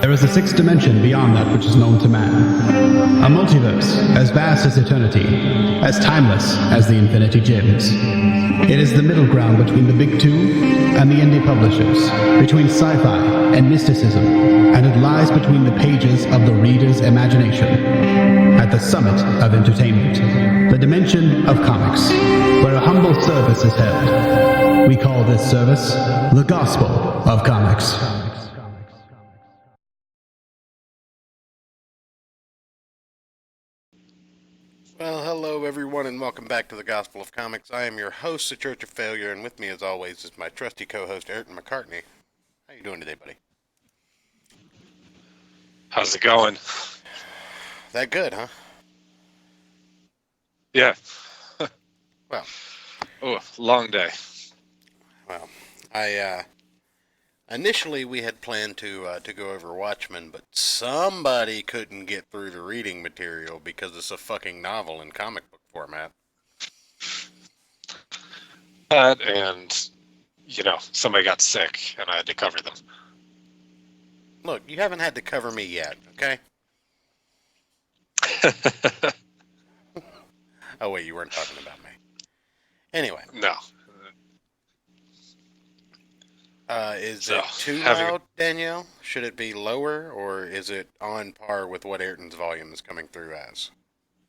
There is a sixth dimension beyond that which is known to man. A multiverse as vast as eternity, as timeless as the Infinity Gems. It is the middle ground between the big two and the indie publishers, between sci-fi and mysticism, and it lies between the pages of the reader's imagination. At the summit of entertainment, the dimension of comics, where a humble service is held. We call this service the Gospel of Comics. Well, hello everyone, and welcome back to the Gospel of Comics. I am your host, The Church of Failure, and with me as always is my trusty co-host, Ayrton McCartney. How you doing today, buddy? How's it going? That good, huh? Yeah. Well. Oh, long day. Well, initially we had planned to go over Watchmen, but somebody couldn't get through the reading material because it's a fucking novel in comic book format. And, somebody got sick and I had to cover them. Look, you haven't had to cover me yet, okay? Oh, wait, you weren't talking about me. Anyway. No. Is it too loud, Danielle? Should it be lower, or is it on par with what Ayrton's volume is coming through as?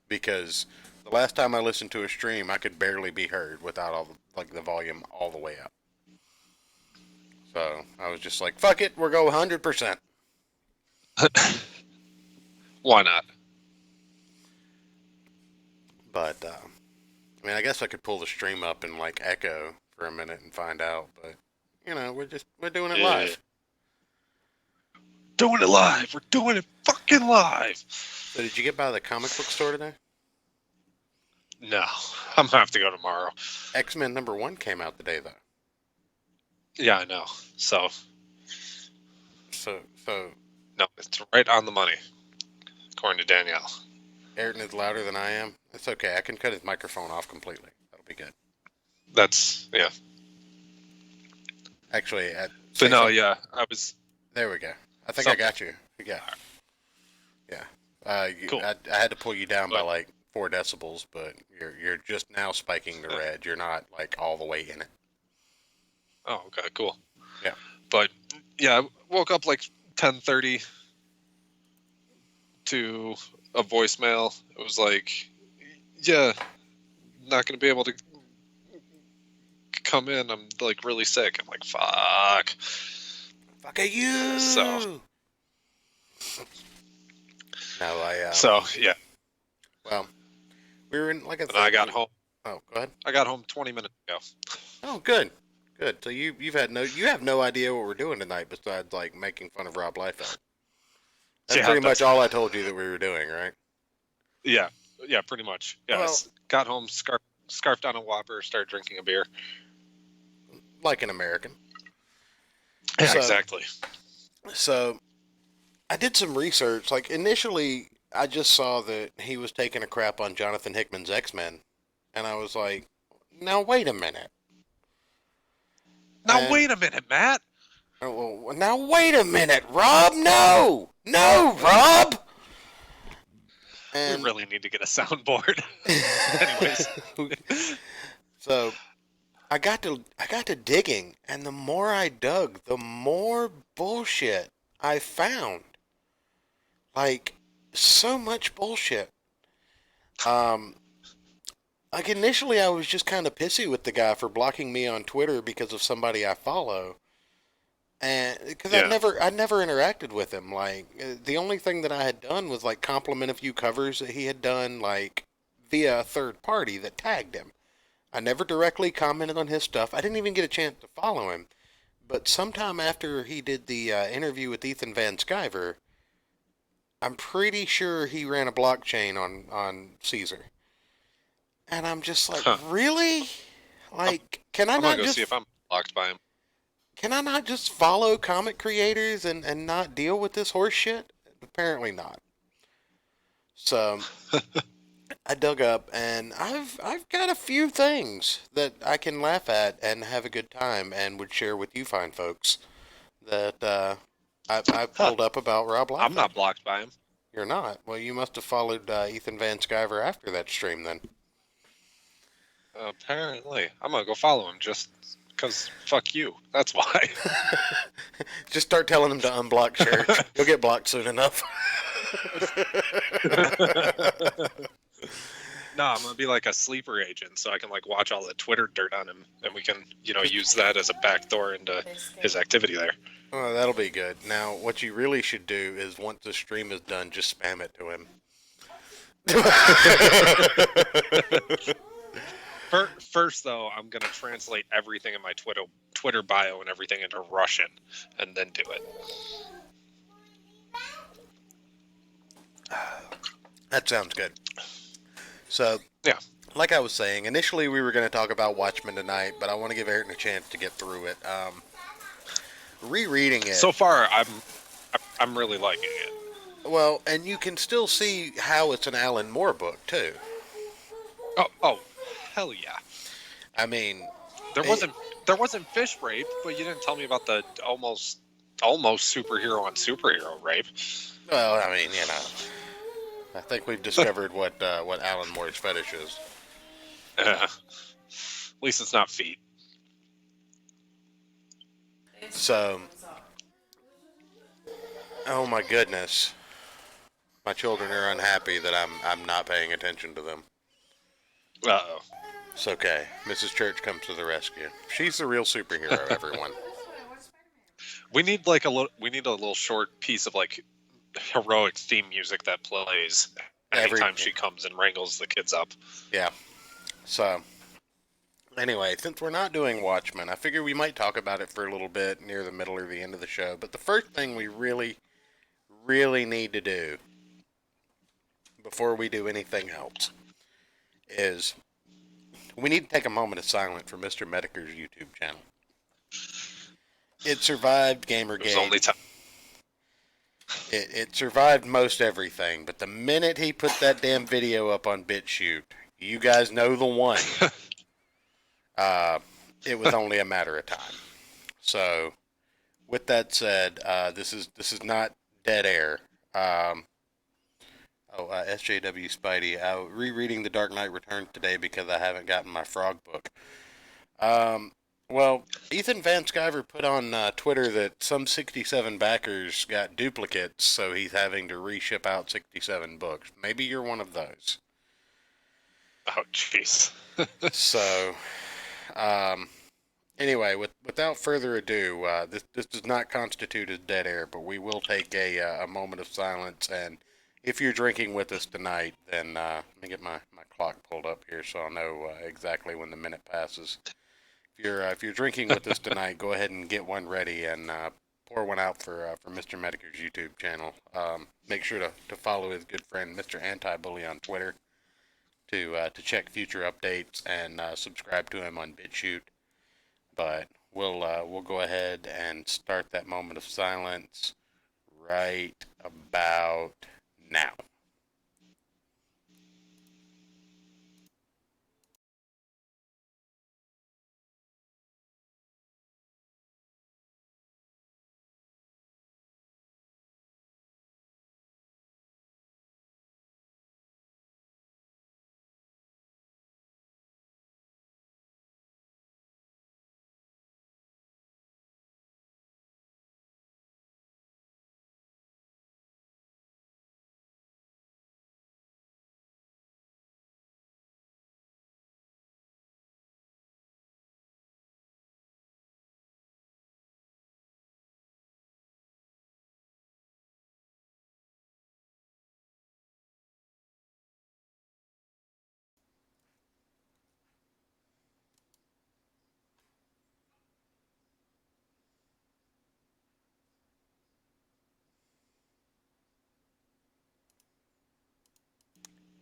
Because the last time I listened to a stream, I could barely be heard without the volume all the way up. So I was just like, fuck it, we'll go 100%. Why not? But, I guess I could pull the stream up and, echo for a minute and find out, but, we're doing it live. Doing it live! We're doing it fucking live! So did you get by the comic book store today? No. I'm gonna have to go tomorrow. X-Men #1 came out today, though. Yeah, I know. So... No, it's right on the money, according to Danielle. Ayrton is louder than I am. It's okay. I can cut his microphone off completely. That'll be good. Yeah. Actually, but no, yeah, I was... There we go. I think I got you. Yeah. Cool. I had to pull you down by 4 decibels, but you're just now spiking the red. You're not all the way in it. Oh, okay, cool. Yeah. But yeah, I woke up 10:30 to a voicemail. It was yeah, not gonna be able to come in. I'm really sick. I'm like, fuck. Fuck you. So. No, So yeah. Well, we were in I got home. Oh, go ahead. I got home 20 minutes ago. Oh, good. Good. So you have no idea what we're doing tonight besides making fun of Rob Liefeld. That's pretty much all I told you that we were doing, right? Yeah, pretty much. Yeah, well, got home, scarfed on a Whopper, started drinking a beer. Like an American. Yeah, exactly. So, I did some research. Initially, I just saw that he was taking a crap on Jonathan Hickman's X-Men, and I was like, now wait a minute. Wait a minute, Matt. Oh, well, now wait a minute, Rob. No, Rob. And we really need to get a soundboard. Anyways, so I got to digging, and the more I dug, the more bullshit I found. So much bullshit. Initially I was just kind of pissy with the guy for blocking me on Twitter because of somebody I follow. And because I never interacted with him. The only thing that I had done was compliment a few covers that he had done via a third party that tagged him. I never directly commented on his stuff. I didn't even get a chance to follow him. But sometime after he did the interview with Ethan Van Sciver, I'm pretty sure he ran a blockchain on Caesar. And I'm just really? Can I I'm not go just see if I'm blocked by him? Can I not just follow comic creators and not deal with this horse shit? Apparently not. So I dug up, and I've got a few things that I can laugh at and have a good time and would share with you fine folks that I pulled up about Rob Liefeld. I'm not blocked by him. You're not? Well, you must have followed Ethan Van Sciver after that stream then. Apparently. I'm going to go follow him just because fuck you. That's why. Just start telling him to unblock Church. You'll get blocked soon enough. No, I'm going to be like a sleeper agent so I can like watch all the Twitter dirt on him and we can, use that as a backdoor into his activity there. Oh, that'll be good. Now, what you really should do is once the stream is done, just spam it to him. First, though, I'm going to translate everything in my Twitter bio and everything into Russian and then do it. That sounds good. So, yeah, like I was saying, initially we were going to talk about Watchmen tonight, but I want to give Ayrton a chance to get through it. Rereading it. So far, I'm really liking it. Well, and you can still see how it's an Alan Moore book too. Oh, hell yeah! I mean, there wasn't fish rape, but you didn't tell me about the almost superhero on superhero rape. Well, I mean, I think we've discovered what Alan Moore's fetish is. At least it's not feet. So, oh my goodness, my children are unhappy that I'm not paying attention to them. Uh-oh. It's okay. Mrs. Church comes to the rescue. She's the real superhero, everyone. We need a little short piece of like heroic theme music that plays anytime she comes and wrangles the kids up. Yeah. So, anyway, since we're not doing Watchmen, I figure we might talk about it for a little bit near the middle or the end of the show. But the first thing we really, really need to do before we do anything else is we need to take a moment of silence for Mr. Metokur's YouTube channel. It survived Gamergate. Only time. It survived most everything, but the minute he put that damn video up on BitChute, you guys know the one. It was only a matter of time. So, with that said, this is not dead air. SJW Spidey. Rereading The Dark Knight Returns today because I haven't gotten my Frog book. Well, Ethan Van Sciver put on Twitter that some 67 backers got duplicates, so he's having to reship out 67 books. Maybe you're one of those. Oh, jeez. So, anyway, without further ado, this does not constitute as dead air, but we will take a moment of silence. And if you're drinking with us tonight, then let me get my clock pulled up here so I'll know exactly when the minute passes. If you're drinking with us tonight, go ahead and get one ready and pour one out for Mr. Metokur's YouTube channel. Make sure to follow his good friend Mr. Anti-Bully on Twitter to check future updates and subscribe to him on BitChute. But we'll go ahead and start that moment of silence right about now.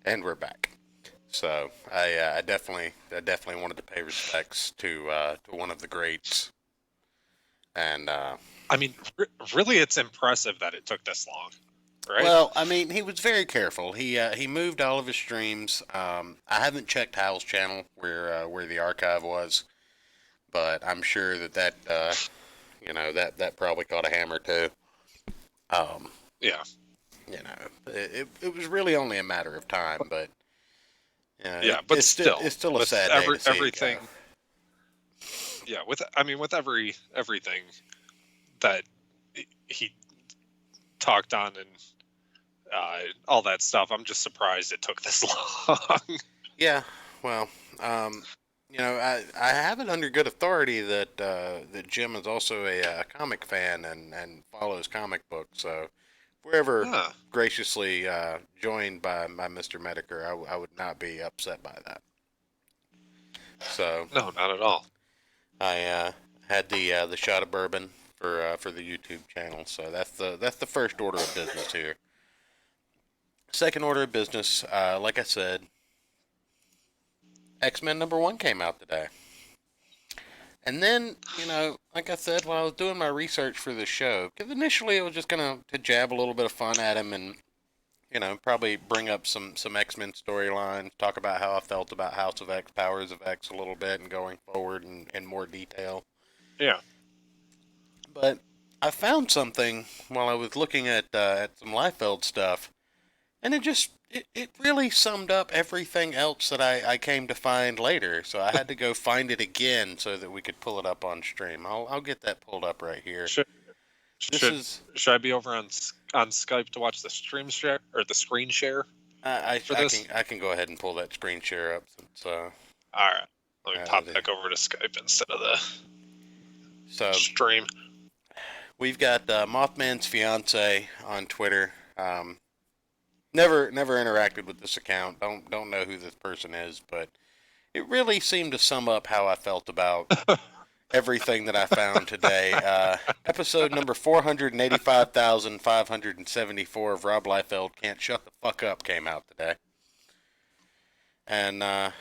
And we're back. So I definitely wanted to pay respects to one of the greats. And I mean, really, it's impressive that it took this long, right? Well, I mean, he was very careful. He moved all of his streams. I haven't checked Hal's channel where the archive was, but I'm sure that probably caught a hammer too. Um, Yeah. it was really only a matter of time, but Yeah, but it's still a with sad day to see it everything. go. Yeah, with everything that he talked on and all that stuff, I'm just surprised it took this long. Yeah, well, I have it under good authority that Jim is also a comic fan and follows comic books. So if we're ever Huh. graciously joined by Mr. Metokur, I would not be upset by that. So No, not at all. I had the shot of bourbon for the YouTube channel. So that's the first order of business here. Second order of business, like I said, X-Men #1 came out today. And then, like I said, when I was doing my research for the show, because initially I was just going to jab a little bit of fun at him and, probably bring up some X-Men storylines, talk about how I felt about House of X, Powers of X a little bit, and going forward in more detail. Yeah. But I found something while I was looking at some Liefeld stuff, and it really summed up everything else that I came to find later. So I had to go find it again so that we could pull it up on stream. I'll get that pulled up right here. Should This should I be over on Skype to watch the stream share or the screen share for this? I can go ahead and pull that screen share up since All right. Let me pop back over to Skype instead of the stream. We've got Mothman's fiance on Twitter. Never interacted with this account. Don't know who this person is, but it really seemed to sum up how I felt about everything that I found today. Episode number 485,574 of Rob Liefeld Can't Shut the Fuck Up came out today. And I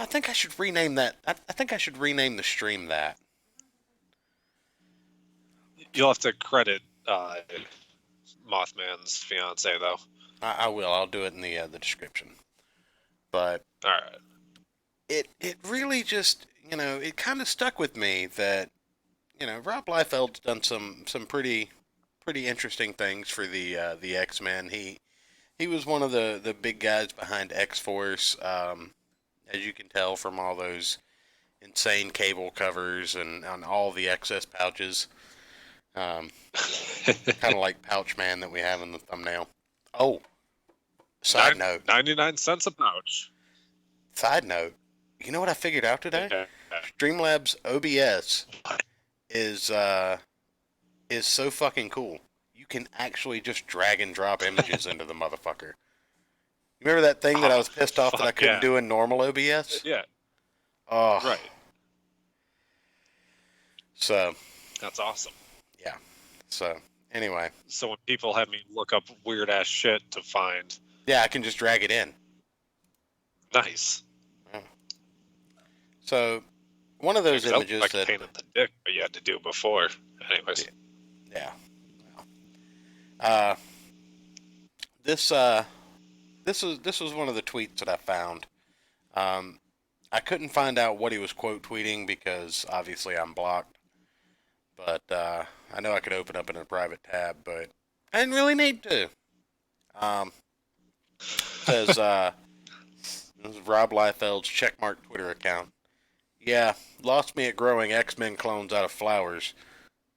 think I should rename that. I think I should rename the stream that. You'll have to credit Mothman's fiance though. I will. I'll do it in the description. But all right, it really just it kind of stuck with me that Rob Liefeld's done some pretty interesting things for the X-Men. He was one of the big guys behind X-Force, as you can tell from all those insane cable covers and on all the excess pouches. Kind of like Pouch Man that we have in the thumbnail. Oh, side note. 99 cents a pouch. Side note. You know what I figured out today? Yeah. Streamlabs OBS is so fucking cool. You can actually just drag and drop images into the motherfucker. You remember that thing that I was pissed off that I couldn't do in normal OBS? Yeah. Oh. Right. So. That's awesome. Yeah. So, anyway. So when people have me look up weird ass shit to find. Yeah, I can just drag it in. Nice. Yeah. So, one of those images like a pain in the dick, but you had to do before. Anyways. Yeah. This was one of the tweets that I found. I couldn't find out what he was quote tweeting because obviously I'm blocked. But I know I could open up in a private tab, but I didn't really need to. Says this is Rob Liefeld's checkmark Twitter account. Yeah, lost me at growing X-Men clones out of flowers.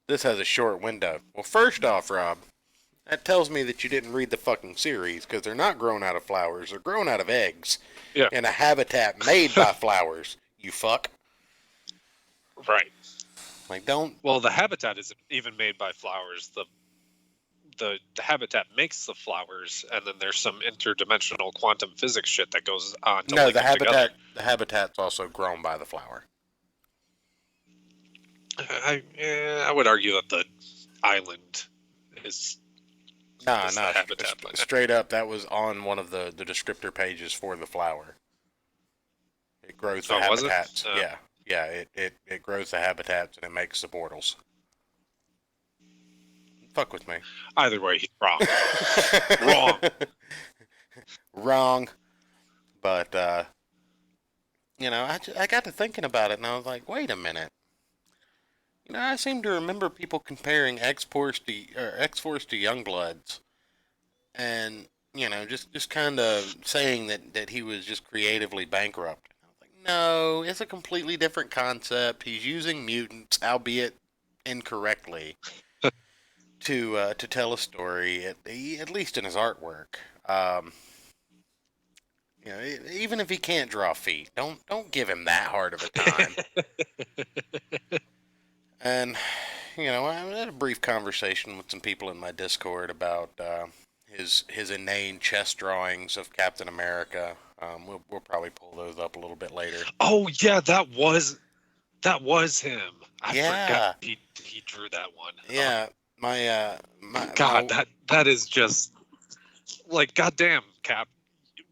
This has a short window. Well, first off, Rob, that tells me that you didn't read the fucking series, because they're not grown out of flowers. They're grown out of eggs. Yeah. In a habitat made by flowers. You fuck. Right. Like, don't... Well, the habitat isn't even made by flowers. The habitat makes the flowers, and then there's some interdimensional quantum physics shit that goes on to link them together. The habitat's also grown by the flower. I would argue that the island is Nah, habitat. Straight up, that was on one of the descriptor pages for the flower. It grows the habitats. Was it? Yeah, it grows the habitats and it makes the portals. Fuck with me. Either way, he's wrong. Wrong. Wrong. But, I got to thinking about it and I was like, wait a minute. I seem to remember people comparing X-Force to Youngbloods, and just kind of saying that he was just creatively bankrupt. I was like, no, it's a completely different concept. He's using mutants, albeit incorrectly, to tell a story. At least in his artwork. Um, Even if he can't draw feet, don't give him that hard of a time. And I had a brief conversation with some people in my Discord about his inane chess drawings of Captain America. We'll probably pull those up a little bit later. Oh yeah, that was him. I Yeah, forgot he drew that one. yeah. My God, that is just like goddamn Cap.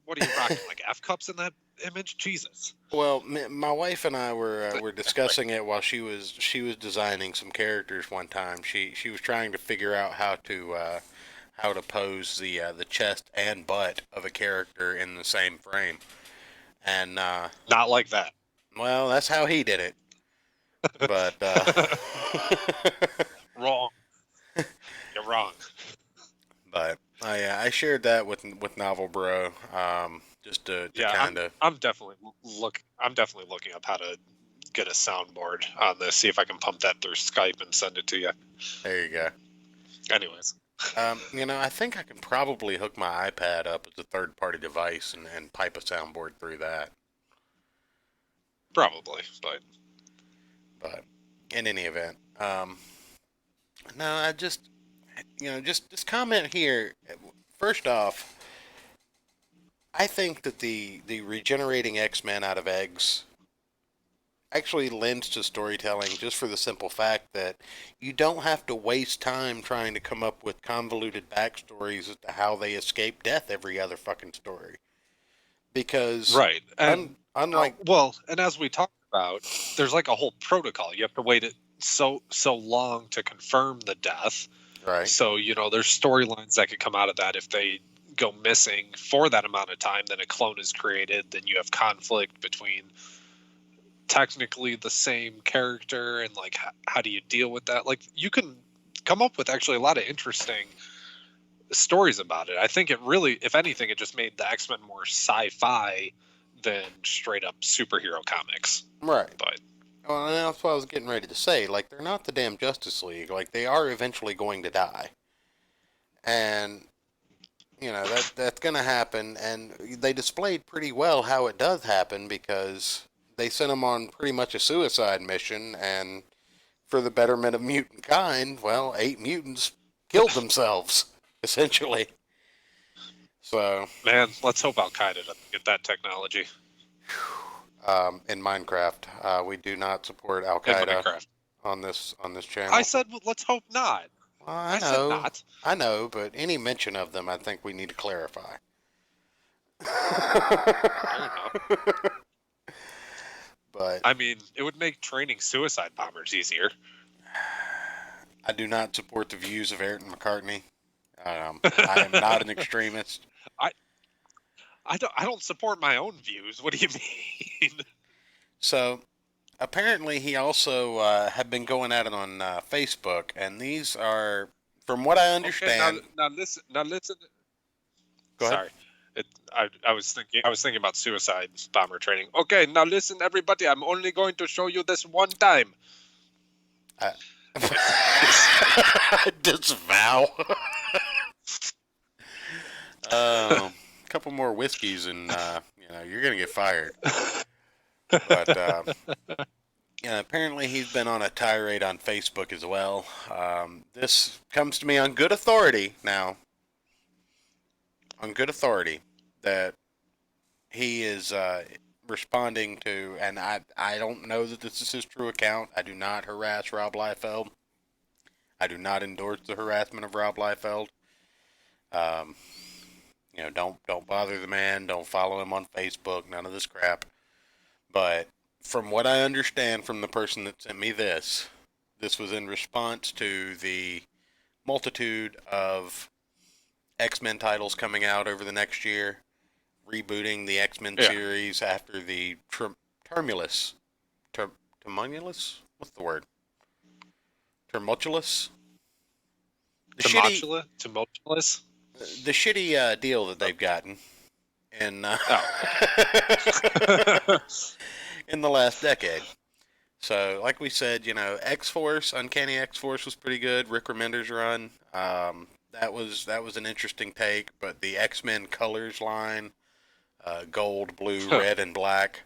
What are you rocking? Like F cups in that image? Jesus. well, my wife and I were discussing it while she was designing some characters one time. She was trying to figure out how to pose the chest and butt of a character in the same frame. And Not like that. well, that's how he did it. But Wrong. You're wrong. but I shared that with Novel Bro, just to Yeah, kind of. I'm definitely looking up how to get a soundboard on this. See if I can pump that through Skype and send it to you. There you go. Anyways, I think I can probably hook my iPad up as a third-party device and pipe a soundboard through that. probably, But in any event, no, I just just comment here. First off, I think that the regenerating X-Men out of eggs actually lends to storytelling just for the simple fact that you don't have to waste time trying to come up with convoluted backstories as to how they escape death every other fucking story. Because right. And unlike and as we talked about, there's like a whole protocol. You have to wait so long to confirm the death. right, So there's storylines that could come out of that if they go missing for that amount of time. Then a clone is created. Then you have conflict between technically the same character and like how do you deal with that. Like you can come up with actually a lot of interesting stories about it. I think it really, if anything, it just made the X-Men more sci-fi than straight up superhero comics. right. But Well, and that's what I was getting ready to say. Like, they're not the damn Justice League. Like, they are eventually going to die, and that's going to happen. And they displayed pretty well how it does happen because they sent them on pretty much a suicide mission, and for the betterment of mutant kind, well, 8 mutants killed themselves essentially. So, man, let's hope Al Qaeda doesn't get that technology in Minecraft, we do not support Al in Qaeda Minecraft. on this channel. I said, well, let's hope not. Well, I said not. I know, but any mention of them, I think we need to clarify. Fair enough. But I mean, it would make training suicide bombers easier. I do not support the views of Ayrton McCartney. I am not an extremist. I don't support my own views. What do you mean? So apparently, he also had been going at it on Facebook, and these are, from what I understand. Okay, now listen. Now listen. Go ahead. Sorry. I was thinking about suicide bomber training. Okay, now listen, everybody. I'm only going to show you this one time. Disavow. A couple more whiskeys, and you're gonna get fired. But apparently he's been on a tirade on Facebook as well. This comes to me on good authority now. On good authority that he is responding to, and I don't know that this is his true account. I do not harass Rob Liefeld. I do not endorse the harassment of Rob Liefeld. Don't bother the man. Don't follow him on Facebook. None of this crap. But from what I understand from the person that sent me this was in response to the multitude of X-Men titles coming out over the next year, rebooting the X-Men series after the Tumulus. What's the word? Tumultuous. Tumultuous? The shitty deal that they've gotten in in the last decade. So, like we said, X-Force, Uncanny X-Force was pretty good. Rick Remender's run, that was an interesting take. But the X-Men Colors line, gold, blue, red, and black.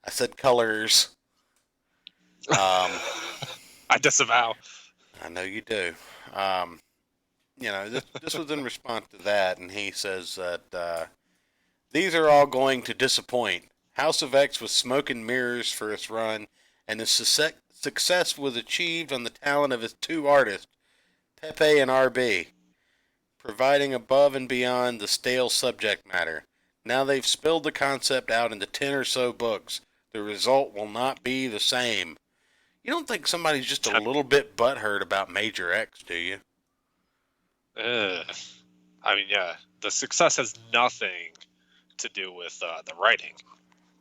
I said colors. I disavow. I know you do. This was in response to that, and he says that these are all going to disappoint. House of X was smoke and mirrors for its run, and its success was achieved on the talent of its two artists, Pepe and RB, providing above and beyond the stale subject matter. Now they've spilled the concept out into 10 or so books. The result will not be the same. You don't think somebody's just a little bit butthurt about Major X, do you? I mean, yeah, the success has nothing to do with the writing.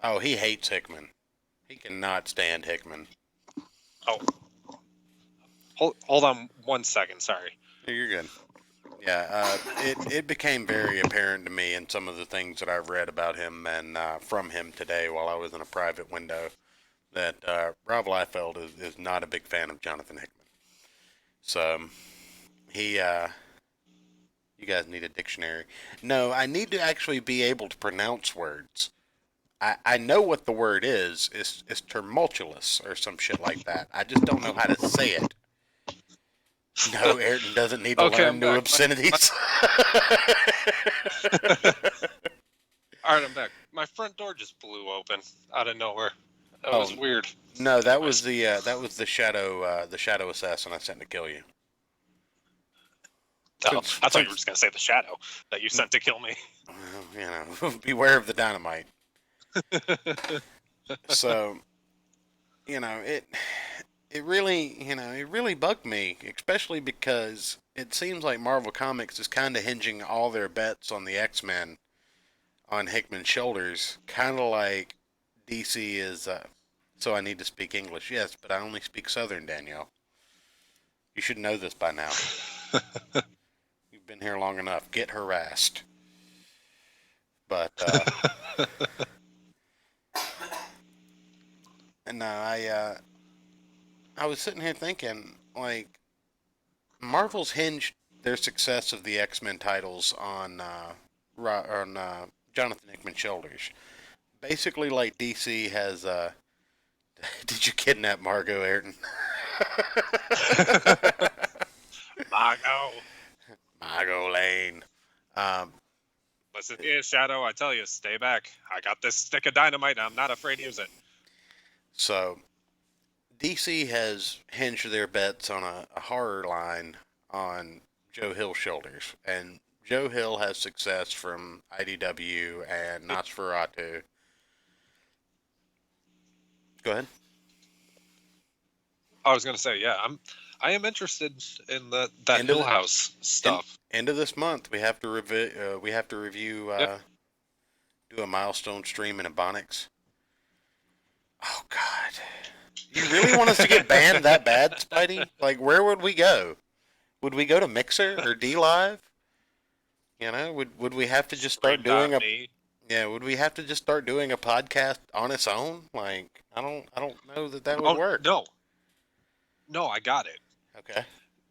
Oh, he hates Hickman. He cannot stand Hickman. Oh, hold on 1 second. Sorry. You're good. Yeah, it became very apparent to me in some of the things that I've read about him and from him today while I was in a private window that Rob Liefeld is not a big fan of Jonathan Hickman. So he, you guys need a dictionary. No, I need to actually be able to pronounce words. I know what the word is. It's tumultuous or some shit like that. I just don't know how to say it. No, Ayrton doesn't need to learn new obscenities. All right, I'm back. My front door just blew open out of nowhere. That was weird. No, that was the shadow assassin I sent to kill you. Oh, I thought you were just gonna say the shadow that you sent to kill me. Beware of the dynamite. So, it really bugged me, especially because it seems like Marvel Comics is kind of hinging all their bets on the X-Men on Hickman's shoulders, kind of like DC is. So I need to speak English, yes, but I only speak Southern, Danielle. You should know this by now. You've been here long enough. Get harassed. But and I was sitting here thinking, like, Marvel's hinged their success of the X-Men titles on Jonathan Hickman's shoulders. Basically, like DC has. Did you kidnap Margot, Ayrton? Margot Lane. Listen here, Shadow. I tell you, stay back. I got this stick of dynamite, and I'm not afraid to use it. So, DC has hinged their bets on a horror line on Joe Hill's shoulders. And Joe Hill has success from IDW and Nosferatu. Go ahead. I was going to say, yeah, I am interested in that Hill House stuff. End of this month, we have to review. Yep. Do a milestone stream in Ebonics. Oh God, you really want us to get banned that bad, Spidey? Like, where would we go? Would we go to Mixer or DLive? Would we have to just start doing would we have to just start doing a podcast on its own? Like, I don't know that would work. No, I got it. Okay.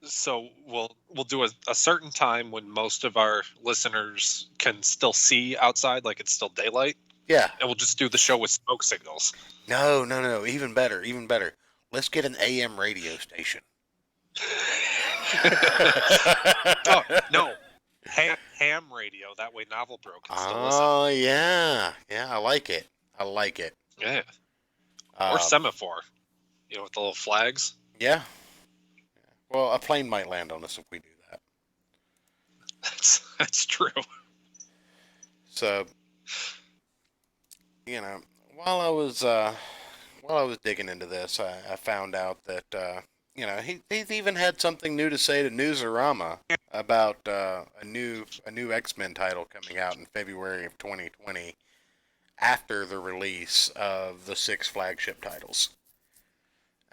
So we'll do a certain time when most of our listeners can still see outside, like it's still daylight. Yeah. And we'll just do the show with smoke signals. No. Even better. Let's get an AM radio station. Oh, no. Ham radio. That way Novel Bro can still listen. Oh, yeah. Yeah, I like it. Yeah. Or Semaphore. With the little flags. Yeah. Well, a plane might land on us if we do that. That's true. So, while I was digging into this, I found out that he's even had something new to say to Newsarama about a new X-Men title coming out in February of 2020 after the release of the 6 flagship titles.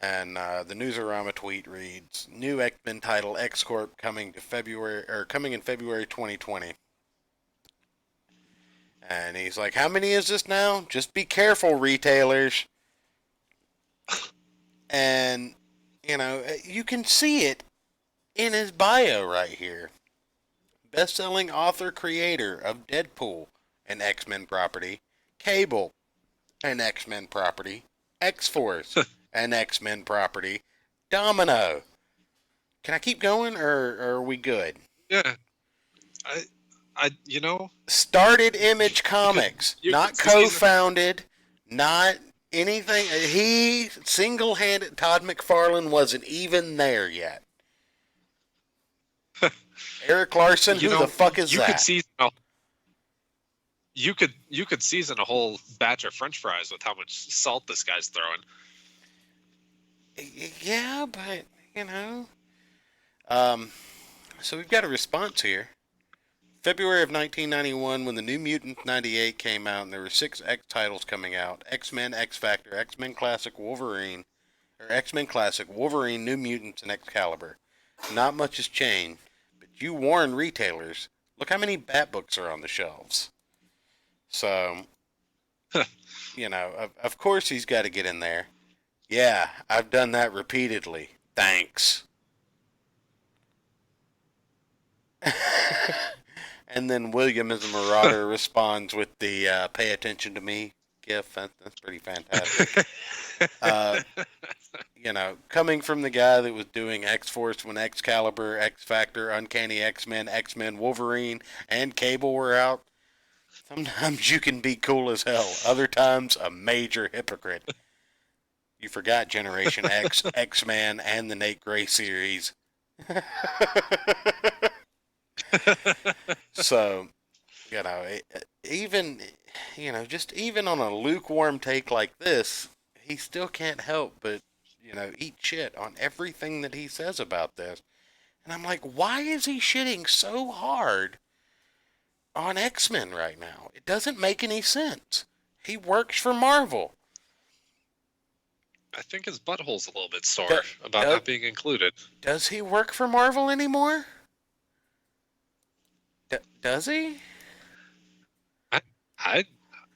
And the Newsarama tweet reads: "New X-Men title X-Corp coming in February 2020." And he's like, "How many is this now? Just be careful, retailers." And you can see it in his bio right here. Best-selling author creator of Deadpool, an X-Men property, Cable, an X-Men property, X-Force, an X-Men property, Domino. Can I keep going, or are we good? Yeah. Started Image Comics, not co-founded, not anything. He single-handed. Todd McFarlane wasn't even there yet. Eric Larson, who the fuck is that? You could season a whole batch of French fries with how much salt this guy's throwing. Yeah, but so we've got a response here. February of 1991, when the New Mutants 98 came out, and there were 6 X titles coming out: X-Men, X-Factor, X-Men Classic, Wolverine, New Mutants, and Excalibur. Not much has changed, but you warn retailers. Look how many Bat books are on the shelves. So, of course he's got to get in there. Yeah, I've done that repeatedly. Thanks. And then William as a Marauder responds with the "pay attention to me" gif. That's pretty fantastic. Coming from the guy that was doing X-Force when Excalibur, X-Factor, Uncanny X-Men, X-Men, Wolverine, and Cable were out, sometimes you can be cool as hell. Other times, a major hypocrite. You forgot Generation X, X-Man, and the Nate Gray series. So, even on a lukewarm take like this, he still can't help but, eat shit on everything that he says about this. And I'm like, why is he shitting so hard on X-Men right now? It doesn't make any sense. He works for Marvel. I think his butthole's a little bit sore about not being included. Does he work for Marvel anymore? Does he? I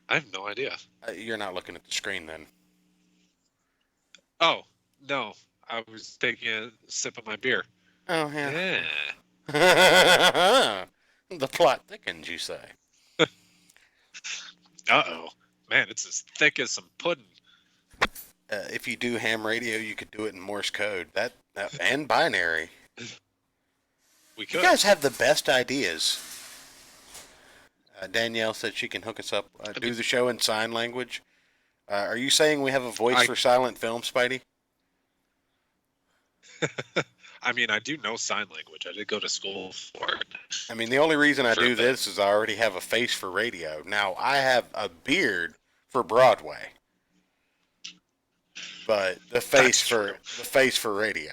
have no idea. You're not looking at the screen then. Oh, no. I was taking a sip of my beer. Oh, yeah. The plot thickens, you say. Uh-oh. Man, it's as thick as some pudding. If you do ham radio, you could do it in Morse code. That and binary. We could. You guys have the best ideas. Danielle said she can hook us up, do the show in sign language. Are you saying we have a voice for silent film, Spidey? I mean, I do know sign language. I did go to school for it. I mean, the only reason I do this is I already have a face for radio. Now, I have a beard for Broadway. But the face for radio.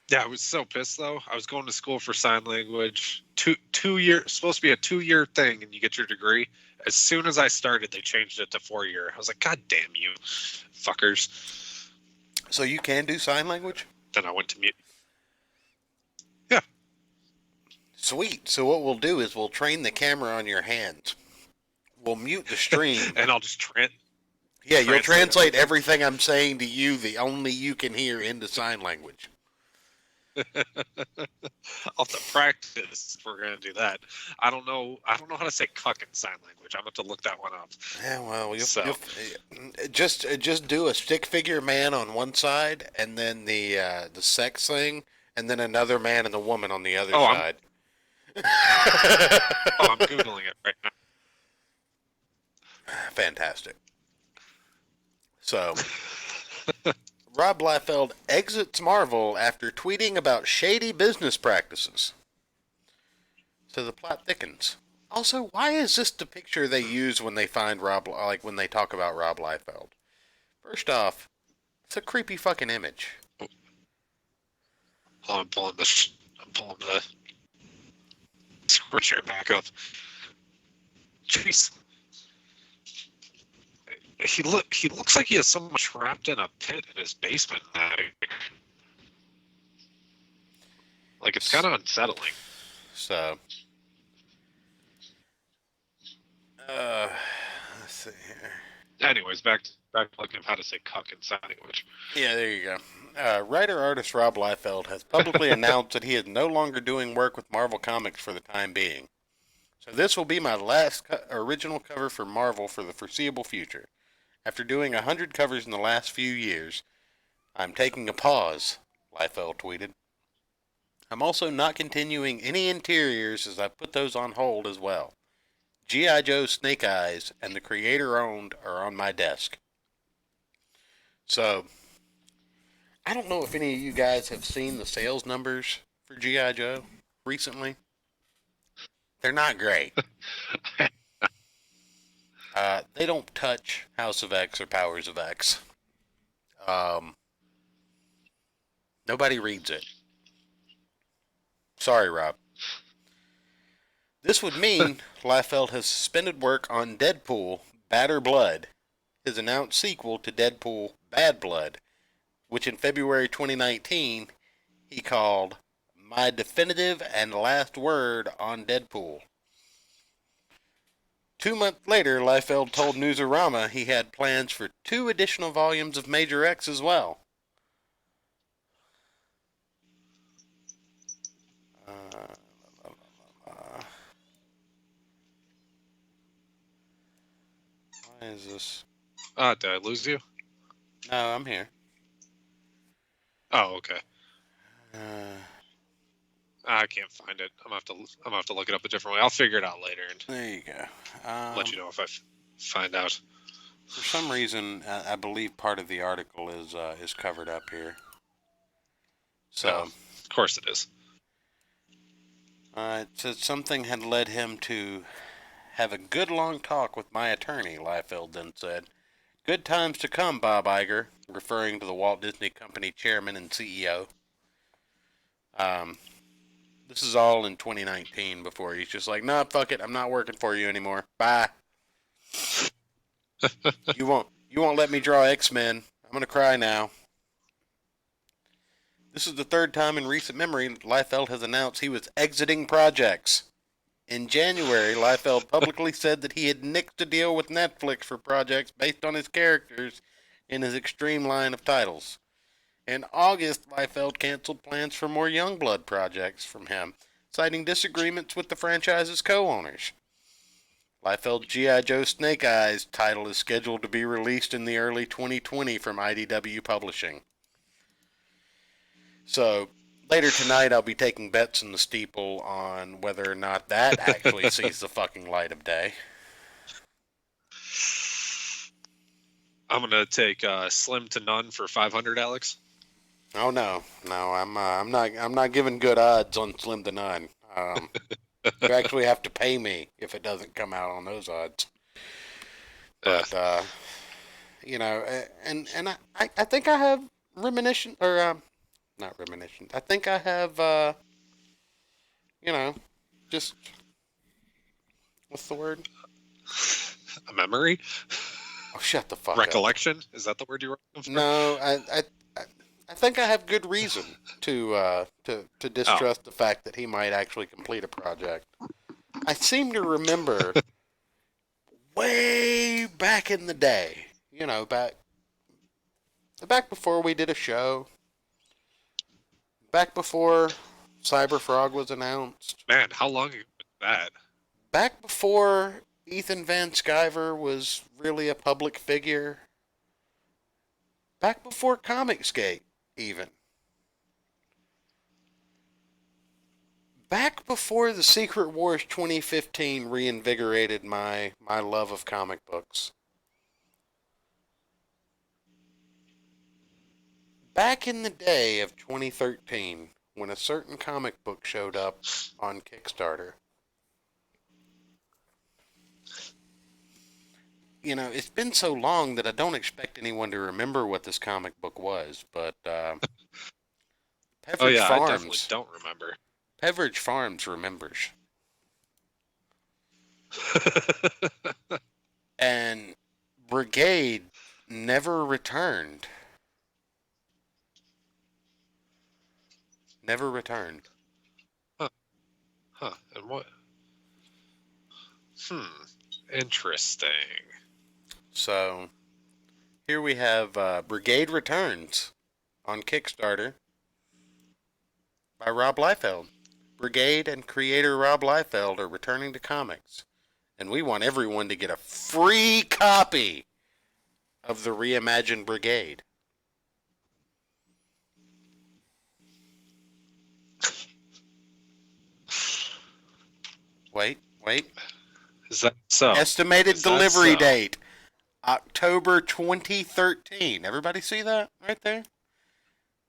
Yeah, I was so pissed though. I was going to school for sign language. 2 year, supposed to be a 2-year thing, and you get your degree. As soon as I started, they changed it to 4-year. I was like, God damn you, fuckers! So you can do sign language? Then I went to mute. Yeah. Sweet. So what we'll do is we'll train the camera on your hands. We'll mute the stream. And I'll just Yeah, you'll translate everything I'm saying to you, the only you can hear, into sign language. I'll have to practice if we're gonna do that. I don't know how to say cuck in sign language. I'm gonna have to look that one up. Yeah, well, you'll just do a stick figure man on one side, and then the sex thing, and then another man and the woman on the other side. I'm Googling it right now. Fantastic. So, Rob Liefeld exits Marvel after tweeting about shady business practices. So the plot thickens. Also, why is this the picture they use when they find when they talk about Rob Liefeld? First off, it's a creepy fucking image. Oh, I'm pulling the scripture back up. Jeez. he looks like he has someone trapped in a pit in his basement. Like, it's kind of unsettling. So, let's see here. Anyways, back to looking at how to say cuck in sign language. Yeah, there you go. Writer-artist Rob Liefeld has publicly announced that he is no longer doing work with Marvel Comics for the time being. So this will be my last original cover for Marvel for the foreseeable future. After doing 100 covers in the last few years, I'm taking a pause, Liefeld tweeted. I'm also not continuing any interiors as I put those on hold as well. G.I. Joe Snake Eyes and the creator-owned are on my desk. So, I don't know if any of you guys have seen the sales numbers for G.I. Joe recently. They're not great. They don't touch House of X or Powers of X. Nobody reads it. Sorry, Rob. This would mean Liefeld has suspended work on Deadpool Badder Blood, his announced sequel to Deadpool Bad Blood, which in February 2019 he called My Definitive and Last Word on Deadpool. 2 months later, Liefeld told Newsarama he had plans for 2 additional volumes of Major X as well. Why is this? Did I lose you? No, I'm here. Oh, okay. I can't find it. I'm gonna have to look it up a different way. I'll figure it out later and There you go. let you know if I find out. For some reason, I believe part of the article is covered up here. So, of course it is. It says something had led him to have a good long talk with my attorney, Liefeld then said. Good times to come, Bob Iger, referring to the Walt Disney Company chairman and CEO. This is all in 2019 before he's just like, nah, fuck it, I'm not working for you anymore. Bye. You won't let me draw X-Men. I'm gonna cry now. This is the third time in recent memory Liefeld has announced he was exiting projects. In January, Liefeld publicly said that he had nixed a deal with Netflix for projects based on his characters in his Extreme line of titles. In August, Liefeld canceled plans for more Youngblood projects from him, citing disagreements with the franchise's co-owners. Liefeld's G.I. Joe Snake Eyes title is scheduled to be released in the early 2020 from IDW Publishing. So, later tonight I'll be taking bets in the steeple on whether or not that actually sees the fucking light of day. I'm gonna take slim to none for 500, Alex. Oh no, I'm not giving good odds on slim to none. You actually have to pay me if it doesn't come out on those odds. But and I think I have reminiscent or not reminiscent. I think I have just what's the word? A memory? Oh, shut the fuck Recollection? Is that the word you were looking for? No, I think I have good reason to distrust the fact that he might actually complete a project. I seem to remember way back in the day, back before we did a show, back before Cyberfrog was announced. Man, how long ago was that? Back before Ethan Van Sciver was really a public figure. Back before Comicsgate, even. Back before the Secret Wars 2015 reinvigorated my love of comic books. Back in the day of 2013, when a certain comic book showed up on Kickstarter. It's been so long that I don't expect anyone to remember what this comic book was, but Pepperidge Farms, I definitely don't remember. Pepperidge Farms remembers. And Brigade never returned. Never returned. Huh. And what? Interesting. So here we have Brigade Returns on Kickstarter by Rob Liefeld. Brigade and creator Rob Liefeld are returning to comics, and we want everyone to get a free copy of the reimagined Brigade. Wait. Is that so? Estimated delivery date, October 2013. Everybody see that right there?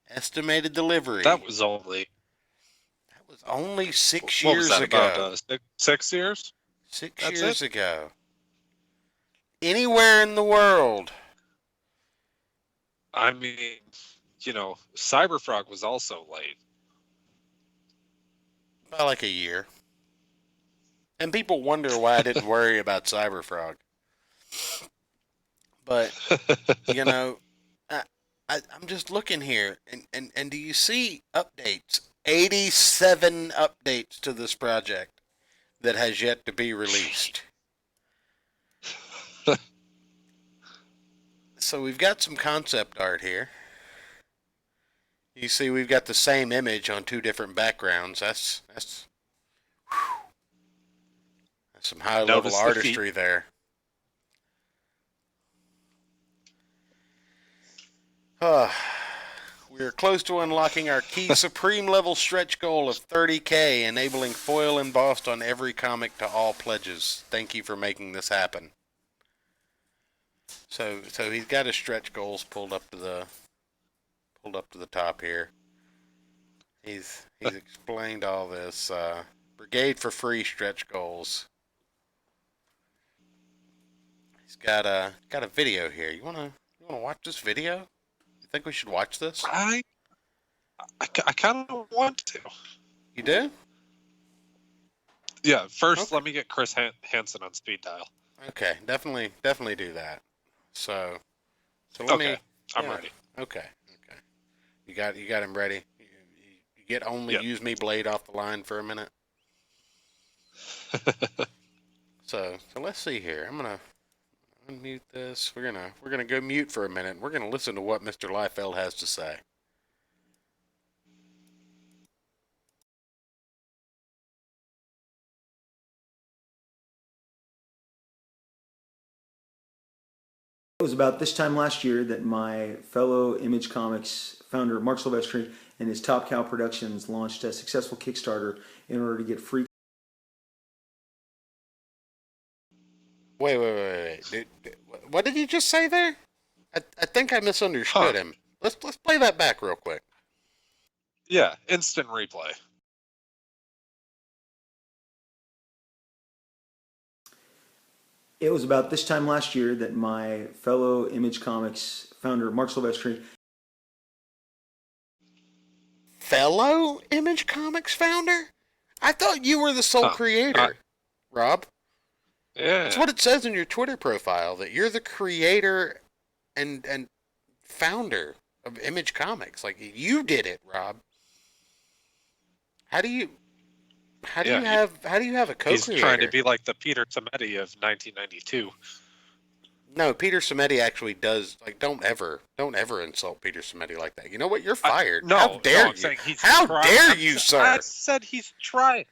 Estimated delivery. That was only 6 what years was that, ago. about 6 years? 6 That's years it? ago. Anywhere in the world. I mean, Cyberfrog was also late. About like a year. And people wonder why I didn't worry about Cyberfrog. But, I'm just looking here, and do you see updates? 87 updates to this project that has yet to be released. So we've got some concept art here. You see we've got the same image on two different backgrounds. That's some high-level artistry there. We are close to unlocking our key supreme level stretch goal of 30K, enabling foil embossed on every comic to all pledges. Thank you for making this happen. So he's got his stretch goals pulled up to the top here. He's explained all this. Brigade for free stretch goals. He's got a video here. You wanna watch this video? You think we should watch this? I kind of want to. You do? Yeah. First, Let me get Chris Hansen on speed dial. Okay, definitely do that. So let Okay, me. I'm ready. Okay. You got him ready. You get only Yep. use me blade off the line for a minute. So let's see here. I'm gonna unmute this. We're gonna go mute for a minute. We're gonna listen to what Mr. Liefeld has to say. It was about this time last year that my fellow Image Comics founder, Mark Silvestri, and his Top Cow Productions launched a successful Kickstarter in order to get free. Wait. What did you just say there? I think I misunderstood him. Let's play that back real quick. Yeah, instant replay. It was about this time last year that my fellow Image Comics founder, Mark Silvestri. Fellow Image Comics founder? I thought you were the sole creator, Rob. Yeah. That's what it says in your Twitter profile, that you're the creator and founder of Image Comics. Like, you did it, Rob. How do you have a co-creator? He's trying to be like the Peter Tometi of 1992. No, Peter Tometi actually does. Like, don't ever insult Peter Tometi like that. You know what? You're fired. How dare you? How dare you, sir? I said he's trying.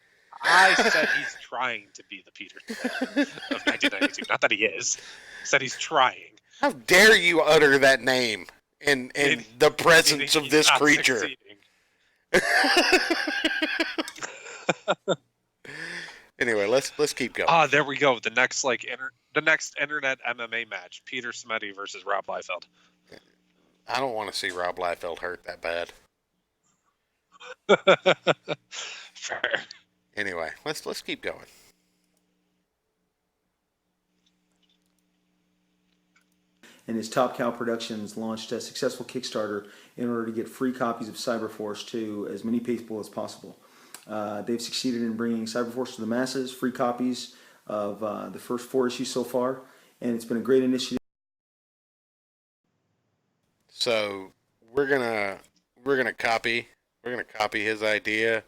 I said he's trying to be the Peter Tometi of 1992. Not that he is. I said he's trying. How dare you utter that name in the presence of this creature? Anyway, let's keep going. There we go. The next internet MMA match: Peter Tometi versus Rob Liefeld. I don't want to see Rob Liefeld hurt that bad. Fair. Anyway, let's keep going. And his Top Cow Productions launched a successful Kickstarter in order to get free copies of Cyberforce to as many people as possible. They've succeeded in bringing Cyberforce to the masses, free copies of the first 4 issues so far, and it's been a great initiative. So we're gonna copy his idea,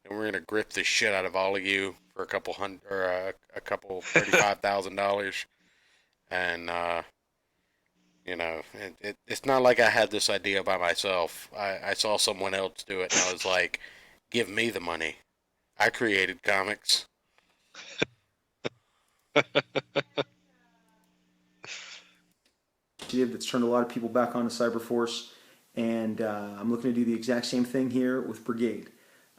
and we're gonna grip the shit out of all of you for a couple $35,000, and it's not like I had this idea by myself. I saw someone else do it, and I was like, give me the money. I created comics. That's turned a lot of people back onto Cyberforce, and I'm looking to do the exact same thing here with Brigade.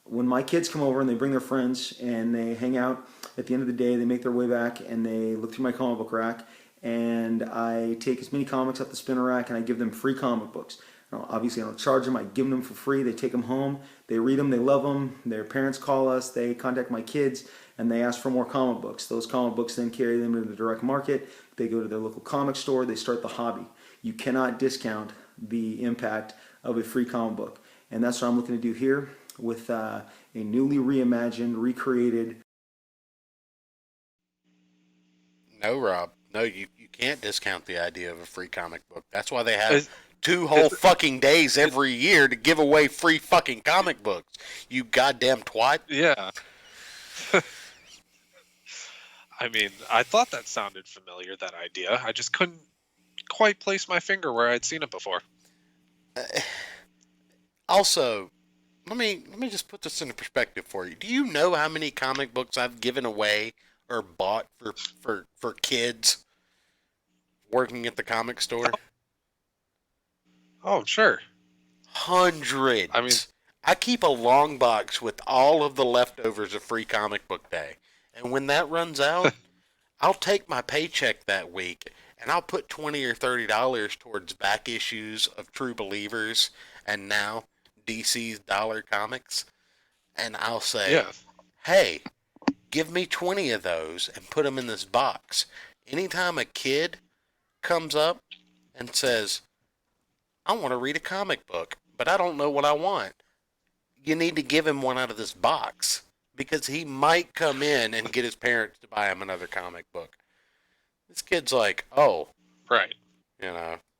When my kids come over and they bring their friends and they hang out, at the end of the day they make their way back and they look through my comic book rack, and I take as many comics off the spinner rack and I give them free comic books. Obviously I don't charge them, I give them for free. They take them home, they read them, they love them, their parents call us, they contact my kids, and they ask for more comic books. Those comic books then carry them into the direct market, they go to their local comic store, they start the hobby. You cannot discount the impact of a free comic book, and that's what I'm looking to do here with a newly reimagined, recreated. No, Rob. No, you can't discount the idea of a free comic book. That's why they have 2 whole fucking days every year to give away free fucking comic books. You goddamn twat. Yeah. I mean, I thought that sounded familiar, that idea. I just couldn't quite place my finger where I'd seen it before. Also, let me just put this into perspective for you. Do you know how many comic books I've given away or bought for kids working at the comic store? Oh, sure. Hundreds. I mean, I keep a long box with all of the leftovers of Free Comic Book Day. And when that runs out, I'll take my paycheck that week and I'll put $20 or $30 towards back issues of True Believers and now DC's Dollar Comics. And I'll say, hey, give me 20 of those and put them in this box. Anytime a kid comes up and says, I want to read a comic book, but I don't know what I want, you need to give him one out of this box, because he might come in and get his parents to buy him another comic book. This kid's like, oh, right.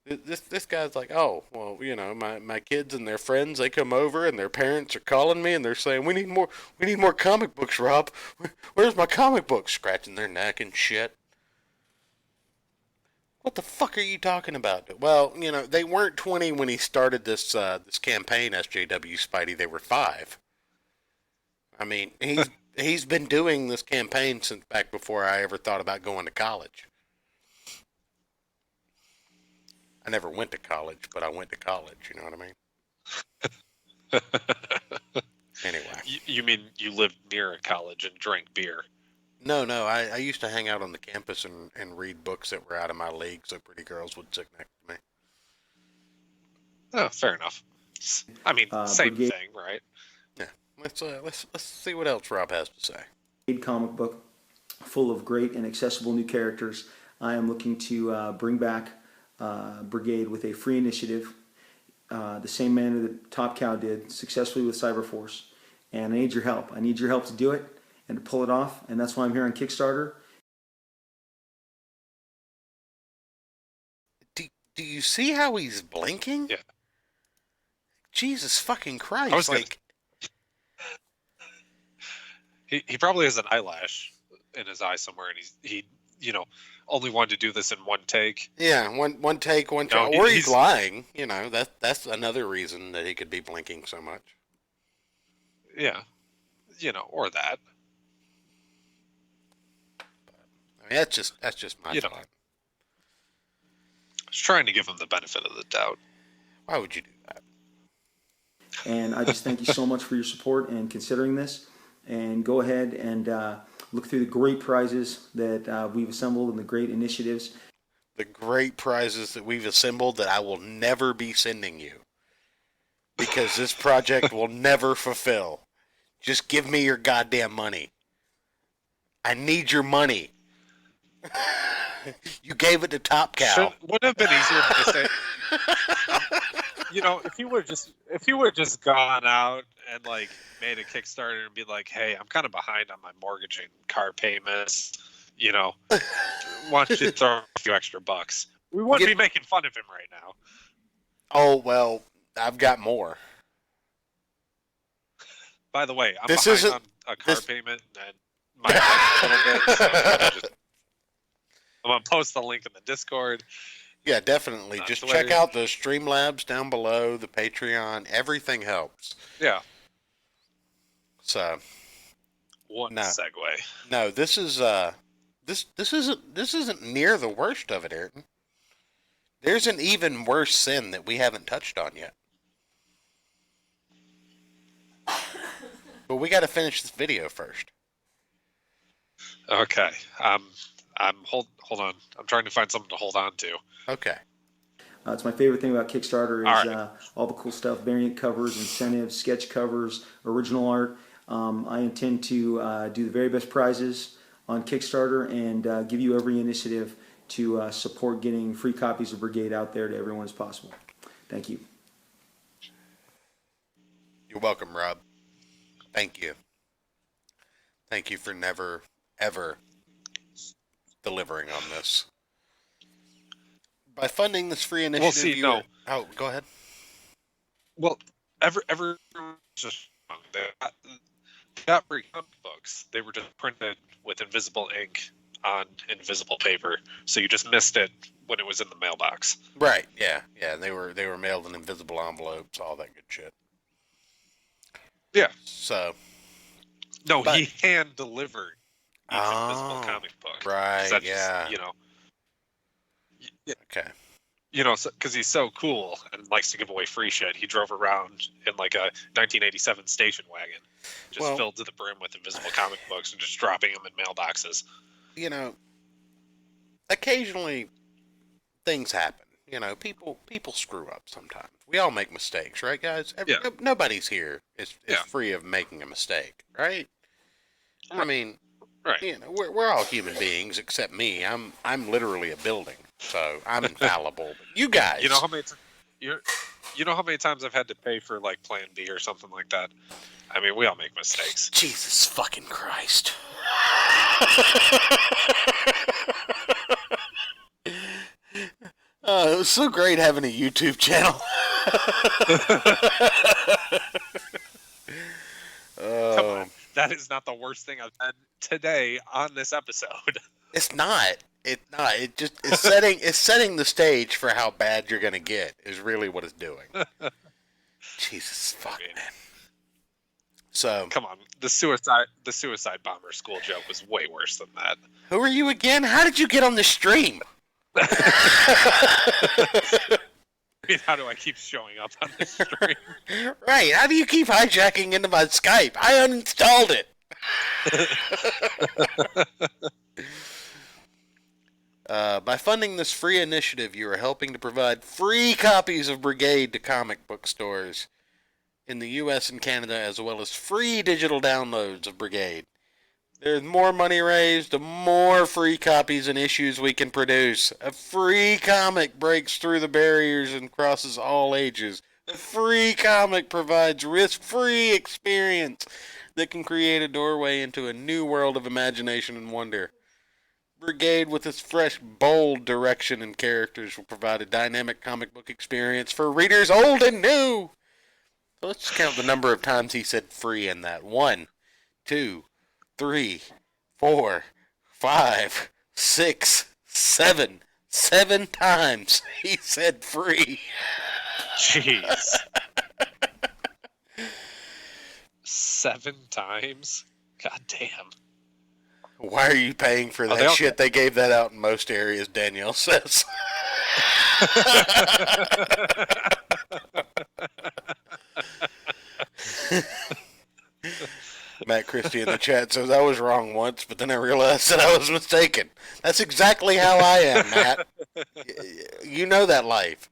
This guy's like, oh, well, my kids and their friends, they come over and their parents are calling me and they're saying, we need more comic books, Rob. Where's my comic books? Scratching their neck and shit. What the fuck are you talking about? Well, they weren't 20 when he started this campaign, SJW Spidey. They were 5. I mean, he's been doing this campaign since back before I ever thought about going to college. I never went to college, but I went to college. You know what I mean? Anyway. You mean you lived near a college and drank beer? No. I used to hang out on the campus and read books that were out of my league, so pretty girls would sit next to me. Oh, fair enough. I mean, same thing, right? Yeah. Let's see what else Rob has to say. Comic book full of great and accessible new characters. I am looking to bring back Brigade with a free initiative, the same manner that Top Cow did successfully with Cyberforce. And I need your help. I need your help to do it and to pull it off, and that's why I'm here on Kickstarter. Do you see how he's blinking? Yeah. Jesus fucking Christ! I was He probably has an eyelash in his eye somewhere, and he only wanted to do this in one take. Yeah, one take, one try. Or he's lying. That's another reason that he could be blinking so much. Yeah, or that. I mean, that's just my thought. I was trying to give him the benefit of the doubt. Why would you do that? And I just thank you so much for your support and considering this. And go ahead and look through the great prizes that we've assembled and the great initiatives. The great prizes that we've assembled that I will never be sending you, because this project will never fulfill. Just give me your goddamn money. I need your money. You gave it to Top Cow. Wouldn't have been easier to say. If you would just gone out and made a Kickstarter and be like, hey, I'm kind of behind on my mortgage and car payments. Why don't you throw a few extra bucks? We wouldn't be making fun of him right now. Oh, well, I've got more. By the way, I'm This behind isn't- on a car payment and my life a little bit, so I'm gonna post the link in the Discord. Yeah, definitely. Just check out the Streamlabs down below, the Patreon. Everything helps. Yeah. So, segue. No, this is this isn't near the worst of it, Ayrton. There's an even worse sin that we haven't touched on yet. But we got to finish this video first. Okay. Hold on. I'm trying to find something to hold on to. Okay. It's my favorite thing about Kickstarter is All right. all the cool stuff, variant covers, incentives, sketch covers, original art. I intend to do the very best prizes on Kickstarter and give you every initiative to support getting free copies of Brigade out there to everyone as possible. Thank you. You're welcome, Rob. Thank you. Thank you for never, ever delivering on this. By funding this free initiative, Oh, go ahead. Well, every just they got free comic books. They were just printed with invisible ink on invisible paper, so you just missed it when it was in the mailbox. Right. Yeah. They were mailed in invisible envelopes, all that good shit. Yeah. So. No, he hand delivered each invisible comic book. Right. Yeah. Okay. Because he's so cool and likes to give away free shit, he drove around in like a 1987 station wagon, just filled to the brim with invisible comic books and just dropping them in mailboxes. Occasionally things happen. People screw up sometimes. We all make mistakes, right, guys? Nobody's here is free of making a mistake, right? I mean, right. We're all human beings except me. I'm literally a building, so I'm infallible. But you guys, you know how many times I've had to pay for like Plan B or something like that? I mean, we all make mistakes. Jesus fucking Christ. It was so great having a YouTube channel. Come on. That is not the worst thing I've done today on this episode. It's not. It's not. It's setting the stage for how bad you're gonna get is really what it's doing. Jesus fuck, man. So come on, the suicide bomber school joke was way worse than that. Who are you again? How did you get on the stream? I mean, how do I keep showing up on the stream? Right, how do you keep hijacking into my Skype? I uninstalled it. By funding this free initiative, you are helping to provide free copies of Brigade to comic book stores in the U.S. and Canada, as well as free digital downloads of Brigade. There's more money raised, the more free copies and issues we can produce. A free comic breaks through the barriers and crosses all ages. A free comic provides risk-free experience that can create a doorway into a new world of imagination and wonder. Brigade, with its fresh, bold direction and characters, will provide a dynamic comic book experience for readers old and new. So let's count the number of times he said free in that. 1, 2, 3, 4, 5, 6, 7. 7 times he said free. Jeez. 7 times? God damn. Why are you paying for that shit? They gave that out in most areas, Danielle says. Matt Christie in the chat says, I was wrong once, but then I realized that I was mistaken. That's exactly how I am, Matt. You know that life.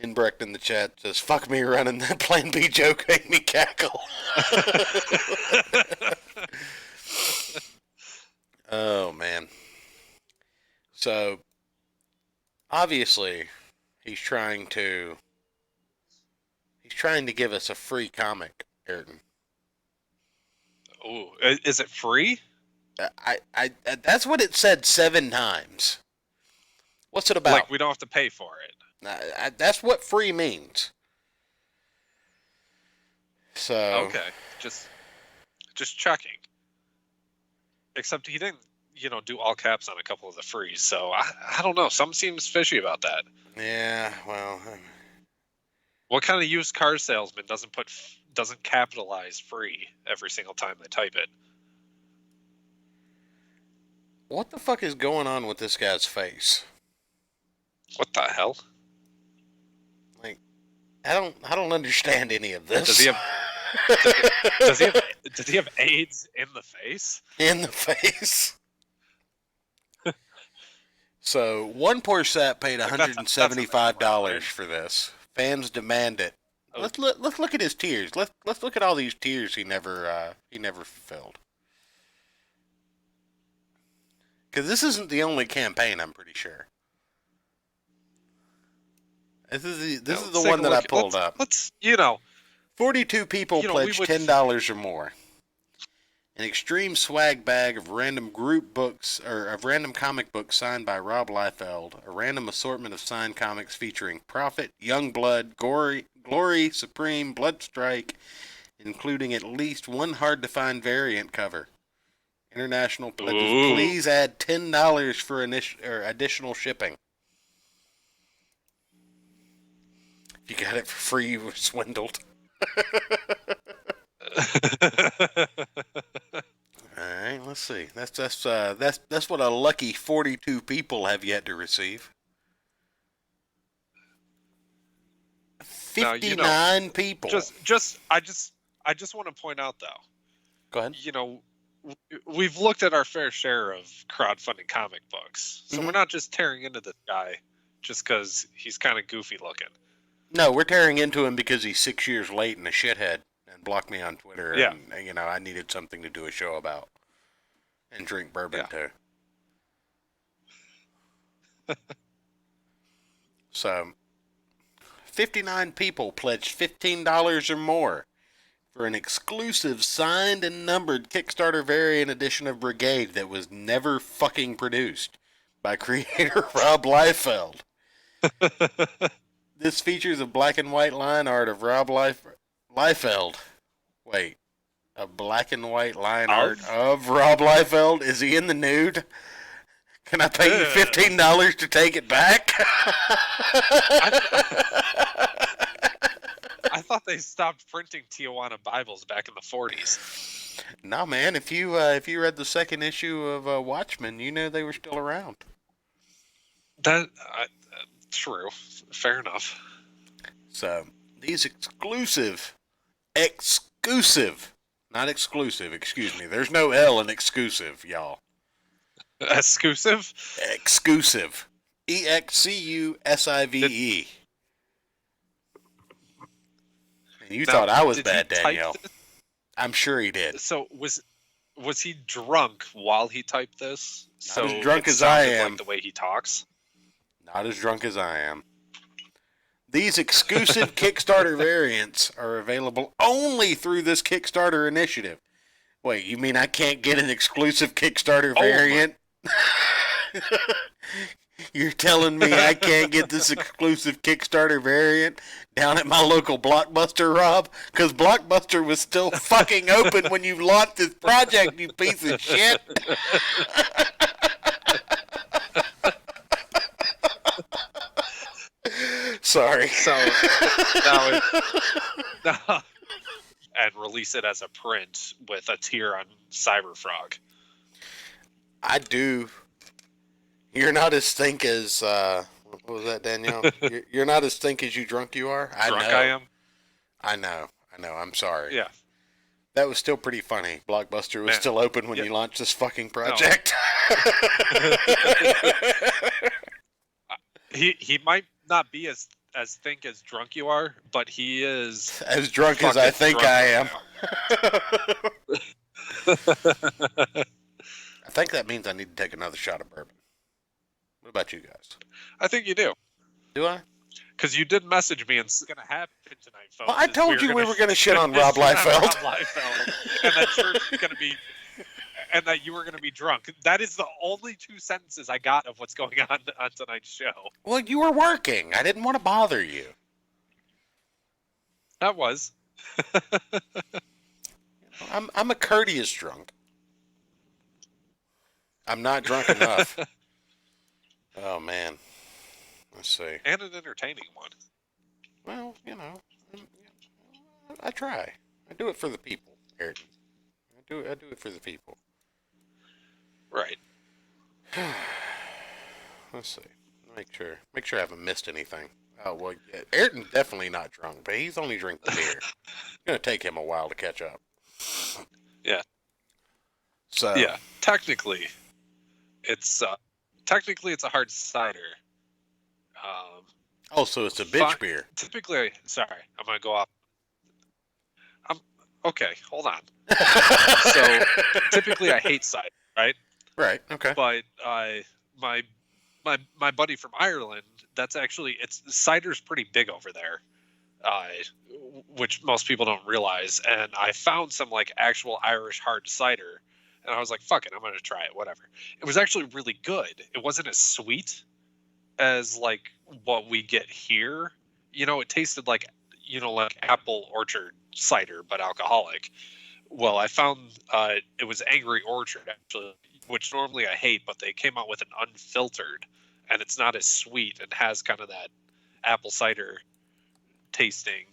Inbrecht in the chat says, fuck me running that Plan B joke made me cackle. Oh, man. So, obviously, he's trying to give us a free comic, Ayrton. Ooh, is it free? That's what it said 7 times. What's it about? Like, we don't have to pay for it. That's what free means. So Okay, just checking. Except he didn't, do all caps on a couple of the frees. So I don't know. Something seems fishy about that. yeah, well, What kind of used car salesman doesn't capitalize free every single time they type it? what the fuck is going on with this guy's face? What the hell? Like, I don't understand any of this. Does he have does he have AIDS in the face? In the face. So one poor sap paid $175 for this. Fans demand it. Oh. Let's look at his tears. Let's look at all these tears he never fulfilled. Because this isn't the only campaign, I'm pretty sure. This is the one that I pulled up. Let's 42 people pledged would... $10 or more. An extreme swag bag of random group books, or of random comic books signed by Rob Liefeld. A random assortment of signed comics featuring Prophet, Youngblood, Glory, Supreme, Bloodstrike, including at least one hard-to-find variant cover. International pledges. Ooh. Please add $10 for additional shipping. If you got it for free, you were swindled. All right, let's see. That's what a lucky 42 people have yet to receive. 59 people. I just want to point out though. Go ahead. We've looked at our fair share of crowdfunding comic books, so we're not just tearing into this guy just because he's kind of goofy looking. No, we're tearing into him because he's 6 years late and a shithead and blocked me on Twitter. Yeah. And, I needed something to do a show about. And drink bourbon, too. So, 59 people pledged $15 or more for an exclusive signed and numbered Kickstarter variant edition of Brigade that was never fucking produced by creator Rob Liefeld. This features a black and white line art of Rob Liefeld. Wait, a black and white line art of Rob Liefeld? Is he in the nude? Can I pay you $15 to take it back? I thought they stopped printing Tijuana Bibles back in the 40s. No, man. If you read the second issue of Watchmen, you know they were still around. True. Fair enough. So, these exclusive, not exclusive, excuse me. There's no L in exclusive, y'all. Exclusive? Exclusive. EXCUSIVE. And you thought I was bad, Danielle. I'm sure he did. So, was he drunk while he typed this? Not as drunk as I am. Like the way he talks? Not as drunk as I am. These exclusive Kickstarter variants are available only through this Kickstarter initiative. Wait, you mean I can't get an exclusive Kickstarter variant? You're telling me I can't get this exclusive Kickstarter variant down at my local Blockbuster, Rob? Because Blockbuster was still fucking open when you launched this project, you piece of shit. Sorry. So now and release it as a print with a tier on Cyberfrog. I do. You're not as think as what was that, Danielle? You're not as think as you drunk you are. I am. I know. I'm sorry. Yeah. That was still pretty funny. Blockbuster was still open when you launched this fucking project. No. He might not be as think as drunk you are, but he is as drunk as I think I am. I think that means I need to take another shot of bourbon. What about you guys? I think you do. Do I? Because you did message me and it's going to happen tonight, folks. Well, I told you we were going to shit on Rob Liefeld. And that shirt's going to be and that you were going to be drunk. That is the only 2 sentences I got of what's going on tonight's show. Well, you were working. I didn't want to bother you. That was. I'm a courteous drunk. I'm not drunk enough. Oh, man. Let's see. And an entertaining one. Well, I try. I do it for the people, Ayrton. I do it for the people. Right. Let's see. Make sure I haven't missed anything. Oh, well, yeah, Ayrton's definitely not drunk, but he's only drinking beer. It's going to take him a while to catch up. Yeah. So. Yeah. Technically, it's a hard cider. So it's a bitch beer. Typically, sorry, I'm going to go off. Okay, hold on. So, typically I hate cider, right? Right, okay. But my buddy from Ireland, cider's pretty big over there, which most people don't realize. And I found some like actual Irish hard cider, and I was like, fuck it, I'm going to try it, whatever. It was actually really good. It wasn't as sweet as like what we get here. It tasted like, like apple orchard cider, but alcoholic. Well, I found it was Angry Orchard, actually, which normally I hate, but they came out with an unfiltered, and it's not as sweet and has kind of that apple cider tasting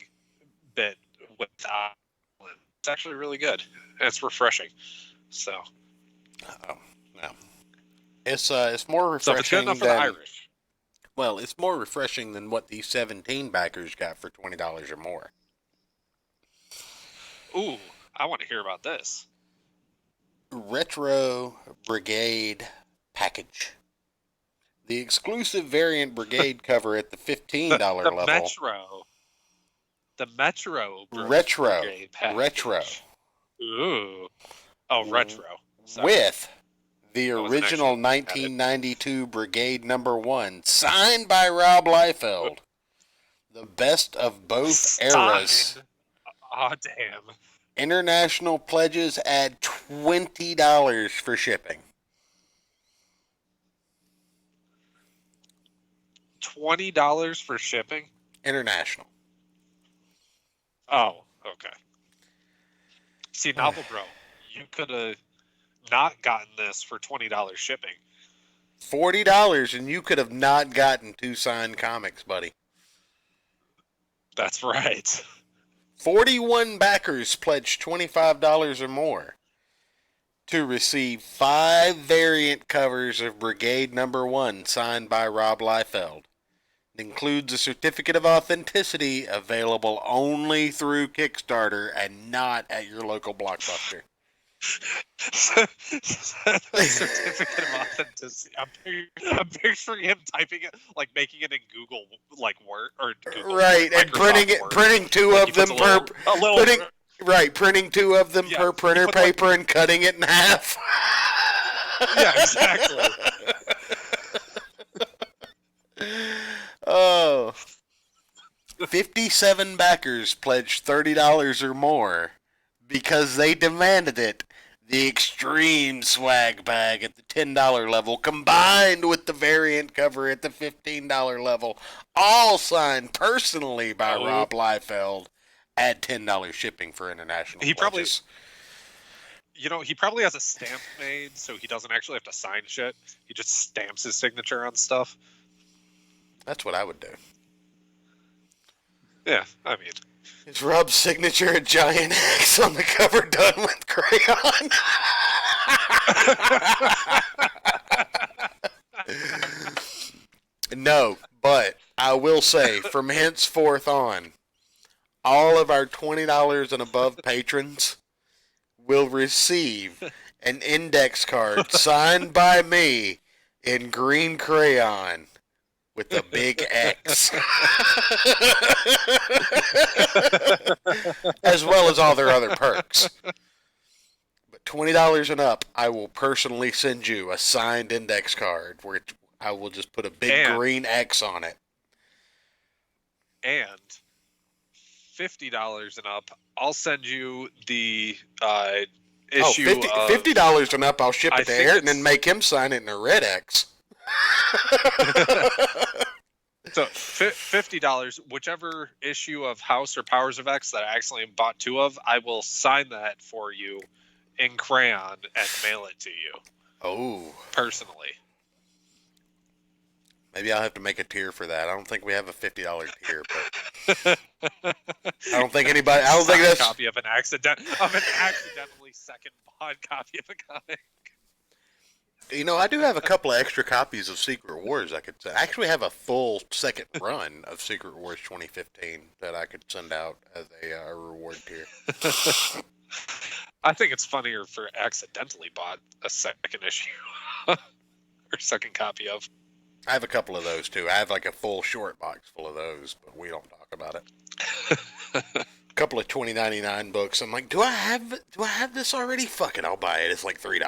bit without. It's actually really good. And it's refreshing. So. No. It's more refreshing so if it's good enough for the Irish. Well, it's more refreshing than what these 17 backers got for $20 or more. Ooh, I want to hear about this. Retro Brigade package. The exclusive variant Brigade cover at the $15 level. The Metro Retro. Brigade package. Retro. Ooh. Oh, retro. Sorry. With the original 1992 Brigade #1, signed by Rob Liefeld. The best of both eras. Oh, damn. International pledges add $20 for shipping. $20 for shipping? International. Oh, okay. See, Novel Bro, you could have not gotten this for $20 shipping. $40 and you could have not gotten 2 signed comics, buddy. That's right. 41 backers pledged $25 or more to receive 5 variant covers of Brigade #1 signed by Rob Liefeld. It includes a certificate of authenticity available only through Kickstarter and not at your local Blockbuster. Certificate of authenticity. I'm picturing him typing it, like making it in Google, like Word or Google, right, and printing 2 of them per printing 2 of them per printer paper and cutting it in half. Yeah, exactly. Oh. 57 backers pledged $30 or more because they demanded it. The extreme swag bag at the $10 level combined with the variant cover at the $15 level, all signed personally by Rob Liefeld, at $10 shipping for international pledges. He probably has a stamp made so he doesn't actually have to sign shit. He just stamps his signature on stuff. That's what I would do. Yeah, I mean... Is Rob's signature a giant X on the cover done with crayon? No, but I will say, from henceforth on, all of our $20 and above patrons will receive an index card signed by me in green crayon with a big X. As well as all their other perks. But $20 and up, I will personally send you a signed index card where I will just put a big green X on it. And $50 and up, I'll send you the issue $50 and up, I'll ship I it to think Ayrton and make him sign it in a red X. So $50, whichever issue of House or Powers of X that I accidentally bought 2 of, I will sign that for you in crayon and mail it to you. Oh. Personally. Maybe I'll have to make a tier for that. I don't think we have a $50 tier, but I don't think anybody. I don't think that's a copy of an accidentally second bought copy of a comic. You know, I do have a couple of extra copies of Secret Wars I could send. I actually have a full second run of Secret Wars 2015 that I could send out as a reward tier. I think it's funnier for accidentally bought a second issue or second copy of. I have a couple of those too. I have like a full short box full of those, but we don't talk about it. A couple of $20.99 books. I'm like, do I have this already? Fuck it, I'll buy it. It's like $3.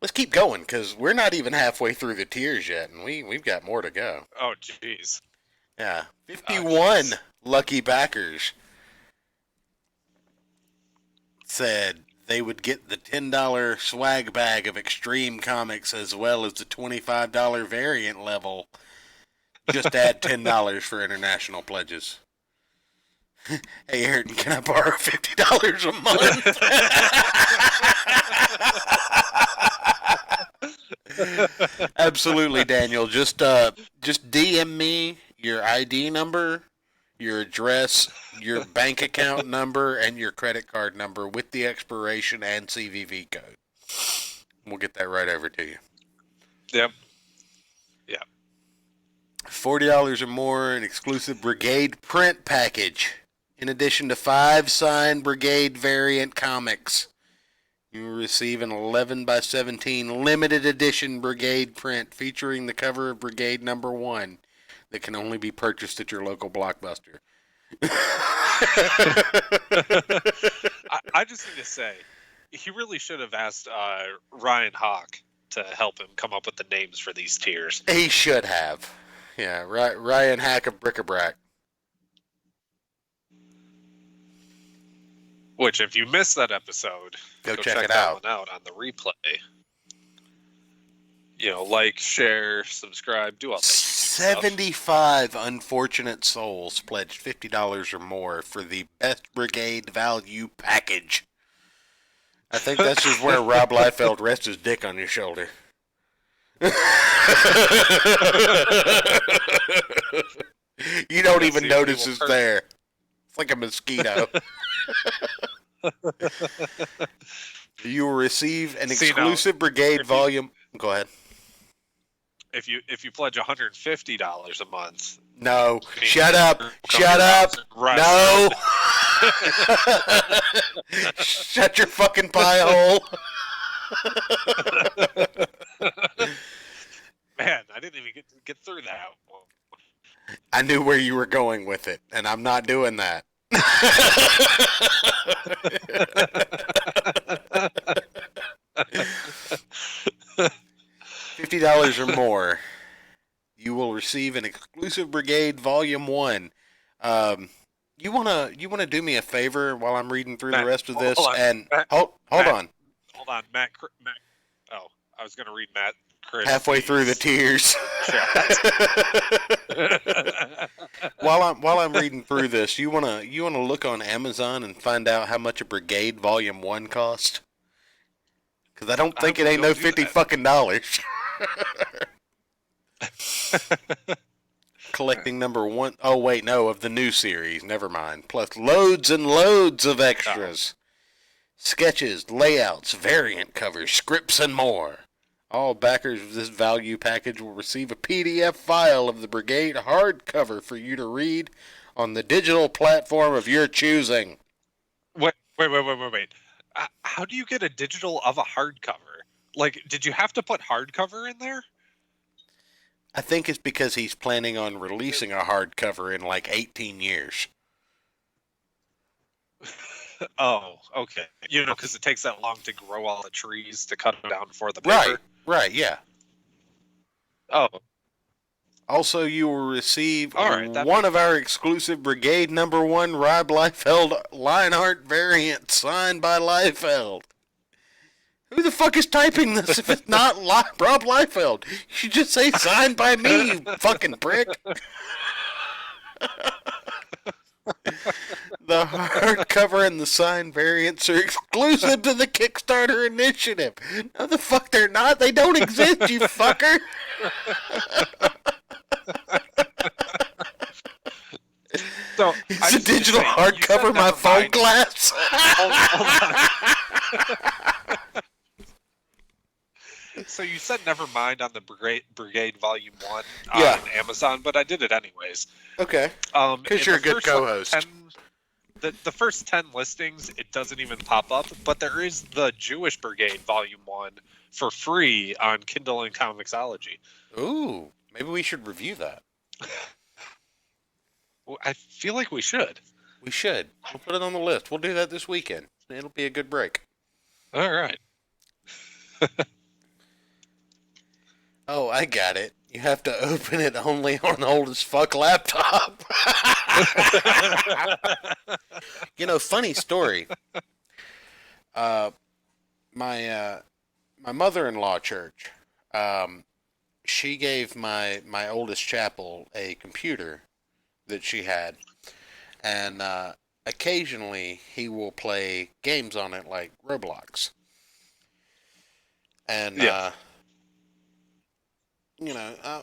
Let's keep going because we're not even halfway through the tiers yet, and we've got more to go. Oh, jeez. Yeah, 51 lucky backers said they would get the $10 swag bag of Extreme Comics as well as the $25 variant level. Just add $10 for international pledges. Hey, Ayrton, can I borrow $50 a month? Absolutely, Daniel. Just DM me your ID number, your address, your bank account number, and your credit card number with the expiration and CVV code. We'll get that right over to you. Yep. $40 or more, an exclusive Brigade print package. In addition to 5 signed Brigade variant comics, you will receive an 11x17 limited edition Brigade print featuring the cover of Brigade number 1 that can only be purchased at your local Blockbuster. I just need to say, he really should have asked Ryan Hawk to help him come up with the names for these tiers. He should have. Yeah, Ryan Hack of Bric-a-Brac. Which, if you missed that episode, go check it that out. One out on the replay. You know, like, share, subscribe, do all that. 75 unfortunate souls pledged $50 or more for the Best Brigade Value Package. I think that's just where Rob Liefeld rests his dick on your shoulder. You don't even notice it's there. It's like a mosquito. You will receive an exclusive Brigade volume. Go ahead. If you pledge $150 a month. No. Shut up. Shut up. No. Shut your fucking pie hole. Man, I didn't even get through that. I knew where you were going with it, and I'm not doing that. $50 or more, you will receive an exclusive Brigade Volume 1. You wanna do me a favor while I'm reading through the rest of this? Hold on. Hold on. Hold on, Matt. Oh, I was gonna read Matt. Halfway through the tiers. While I'm reading through this, you wanna look on Amazon and find out how much a Brigade Volume 1 cost? Because I don't think it ain't no $50 fucking dollars. Collecting number 1. Oh wait, no, of the new series. Never mind. Plus loads and loads of extras, sketches, layouts, variant covers, scripts, and more. All backers of this value package will receive a PDF file of the Brigade hardcover for you to read on the digital platform of your choosing. Wait. How do you get a digital of a hardcover? Like, did you have to put hardcover in there? I think it's because he's planning on releasing a hardcover in like 18 years. Oh, okay. You know, because it takes that long to grow all the trees to cut them down for the paper. Right, yeah. Oh, Also, you will receive that one of our exclusive Brigade Number 1 Rob Liefeld line art variants signed by Liefeld. Who the fuck is typing this if it's not Rob Liefeld? You should just say signed by me, you fucking prick. The hardcover and the signed variants are exclusive to the Kickstarter initiative. No, the fuck they're not. They don't exist, you fucker. So it's a digital hardcover, my phone glass. So you said never mind on the Brigade Volume 1 on Amazon, but I did it anyways. Okay. Because you're a good co-host. The first 10 listings, it doesn't even pop up, but there is the Jewish Brigade Volume 1 for free on Kindle and Comixology. Ooh, maybe we should review that. Well, I feel like we should. We should. We'll put it on the list. We'll do that this weekend. It'll be a good break. All right. Oh, I got it. You have to open it only on the old as fuck laptop. You know, funny story. My mother-in-law church, she gave my oldest chapel a computer that she had, and occasionally he will play games on it like Roblox. And you know,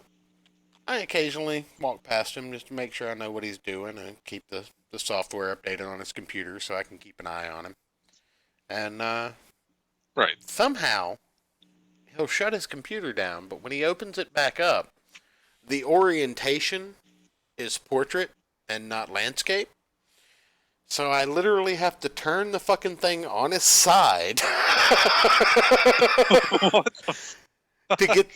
I occasionally walk past him just to make sure I know what he's doing and keep the software updated on his computer so I can keep an eye on him. And right. Somehow he'll shut his computer down, but when he opens it back up, the orientation is portrait and not landscape. So I literally have to turn the fucking thing on its side. What the to get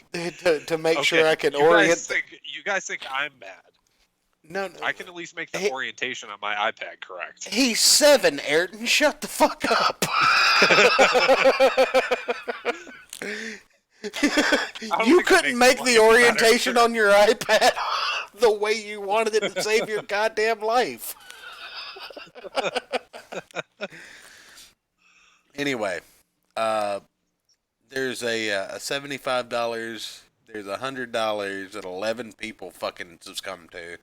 to make sure I can orient. You guys think I'm mad? No, I can at least make the orientation on my iPad correct. He's 7, Ayrton. Shut the fuck up. You couldn't make the orientation on your iPad the way you wanted it to save your goddamn life. Anyway, there's a $75, there's $100 that 11 people fucking succumbed to.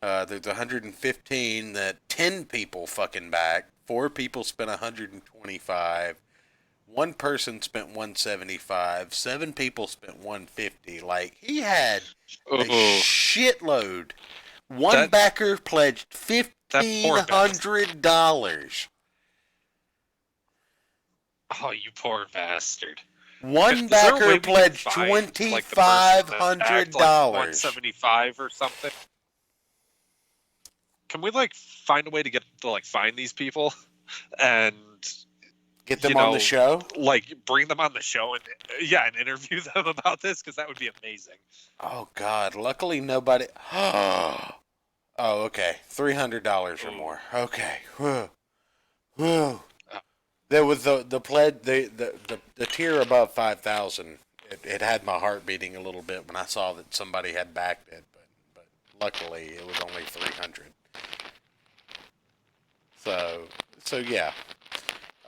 There's $115 that 10 people fucking back. 4 people spent $125. 1 person spent $175. 7 people spent $150. Like, he had a shitload. One backer pledged $1,500. Oh, you poor bastard. One backer pledged $2,500. Like $175 or something. Can we find a way to get to find these people and get them on the show? Bring them on the show and interview them about this, because that would be amazing. Oh God! Luckily nobody. Oh, okay. $300 or more. Okay. Whew. There was the pledge, the tier above 5,000. It had my heart beating a little bit when I saw that somebody had backed it, but luckily it was only 300. So yeah.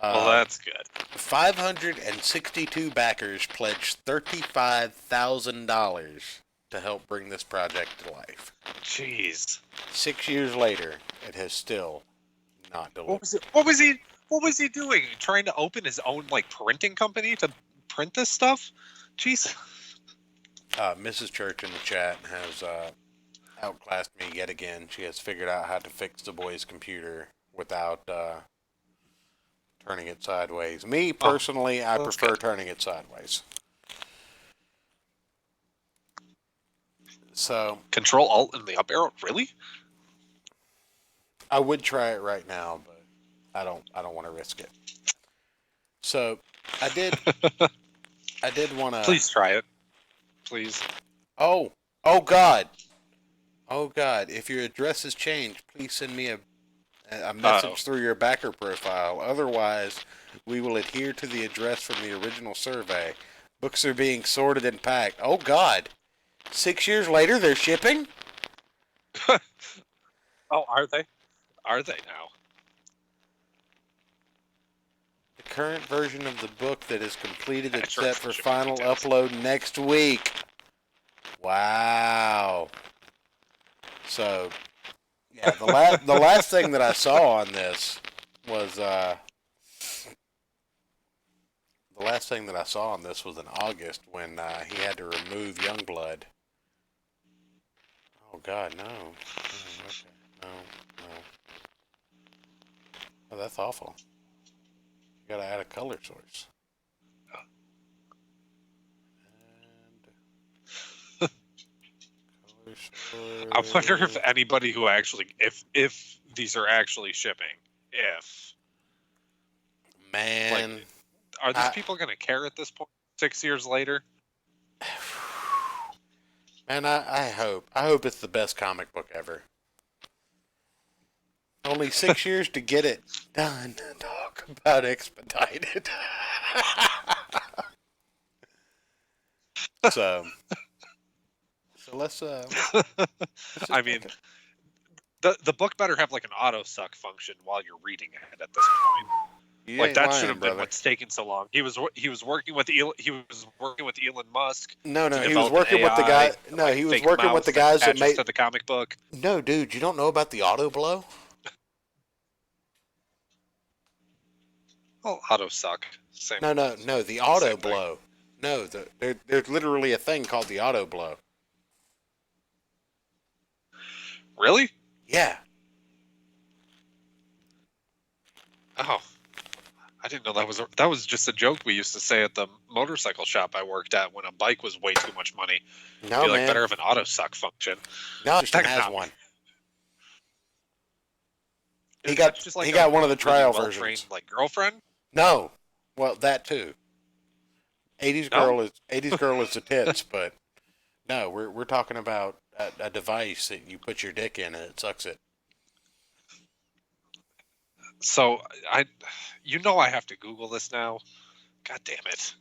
Well, that's good. 562 backers pledged $35,000 to help bring this project to life. Jeez. 6 years later, it has still not delivered. What was he doing? Trying to open his own printing company to print this stuff? Jeez. Mrs. Church in the chat has outclassed me yet again. She has figured out how to fix the boy's computer without turning it sideways. Me personally, I prefer turning it sideways. So Control Alt and the up arrow, really? I would try it right now, but I don't want to risk it. So I did want to. Please try it. Please. Oh God. If your address has changed, please send me a message through your backer profile. Otherwise, we will adhere to the address from the original survey. Books are being sorted and packed. Oh God. 6 years later, they're shipping? Oh, are they? Are they now? The current version of the book that is completed and Extra set for shipping final details. upload next week. Wow. So, yeah, the last thing that I saw on this was in August when he had to remove Youngblood. Oh God, no. Oh, okay. No. Oh, that's awful. You gotta add a color source. And color source. I wonder if anybody who actually, if these are actually shipping, if Man, like, are these people going to care at this point? 6 years later. man, I hope it's the best comic book ever. Only 6 years to get it done. Talk about expedited. So let's I mean, the book better have like an auto suck function while you're reading it at this point. you Like ain't that lying, should have been brother. what's taking so long. He was working with Elon Musk. No, to he was develop working an with the AI, guy. and, No, like, he was fake working with the mouth guys that attaches made. to the comic book. No, dude, you don't know about the auto blow? Oh, auto suck. Same. No, the auto Same thing. blow. No, there's literally a thing called the auto blow. Really? Yeah. Oh, I didn't know that was just a joke we used to say at the motorcycle shop I worked at when a bike was way too much money. No, Be like, man. better have an auto suck function. No, he has Techno. one. Is He got that just like he got one of the trial really versions. well-trained, like, girlfriend. No, well that too. 80s No? girl is the tits, but no, we're talking about a device that you put your dick in and it sucks it. So I have to Google this now. God damn it!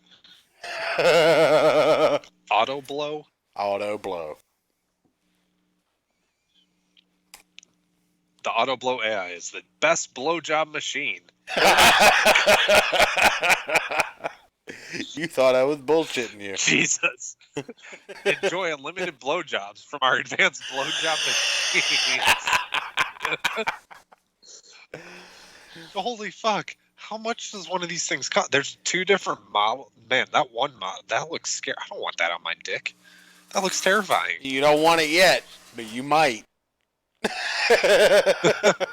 Auto blow. Auto blow. The auto blow AI is the best blowjob machine. You thought I was bullshitting you. Jesus. Enjoy unlimited blowjobs from our advanced blowjob machines. Holy fuck. How much does one of these things cost? There's two different models. Man, that one model, that looks scary. I don't want that on my dick. That looks terrifying. You don't want it yet, but you might. The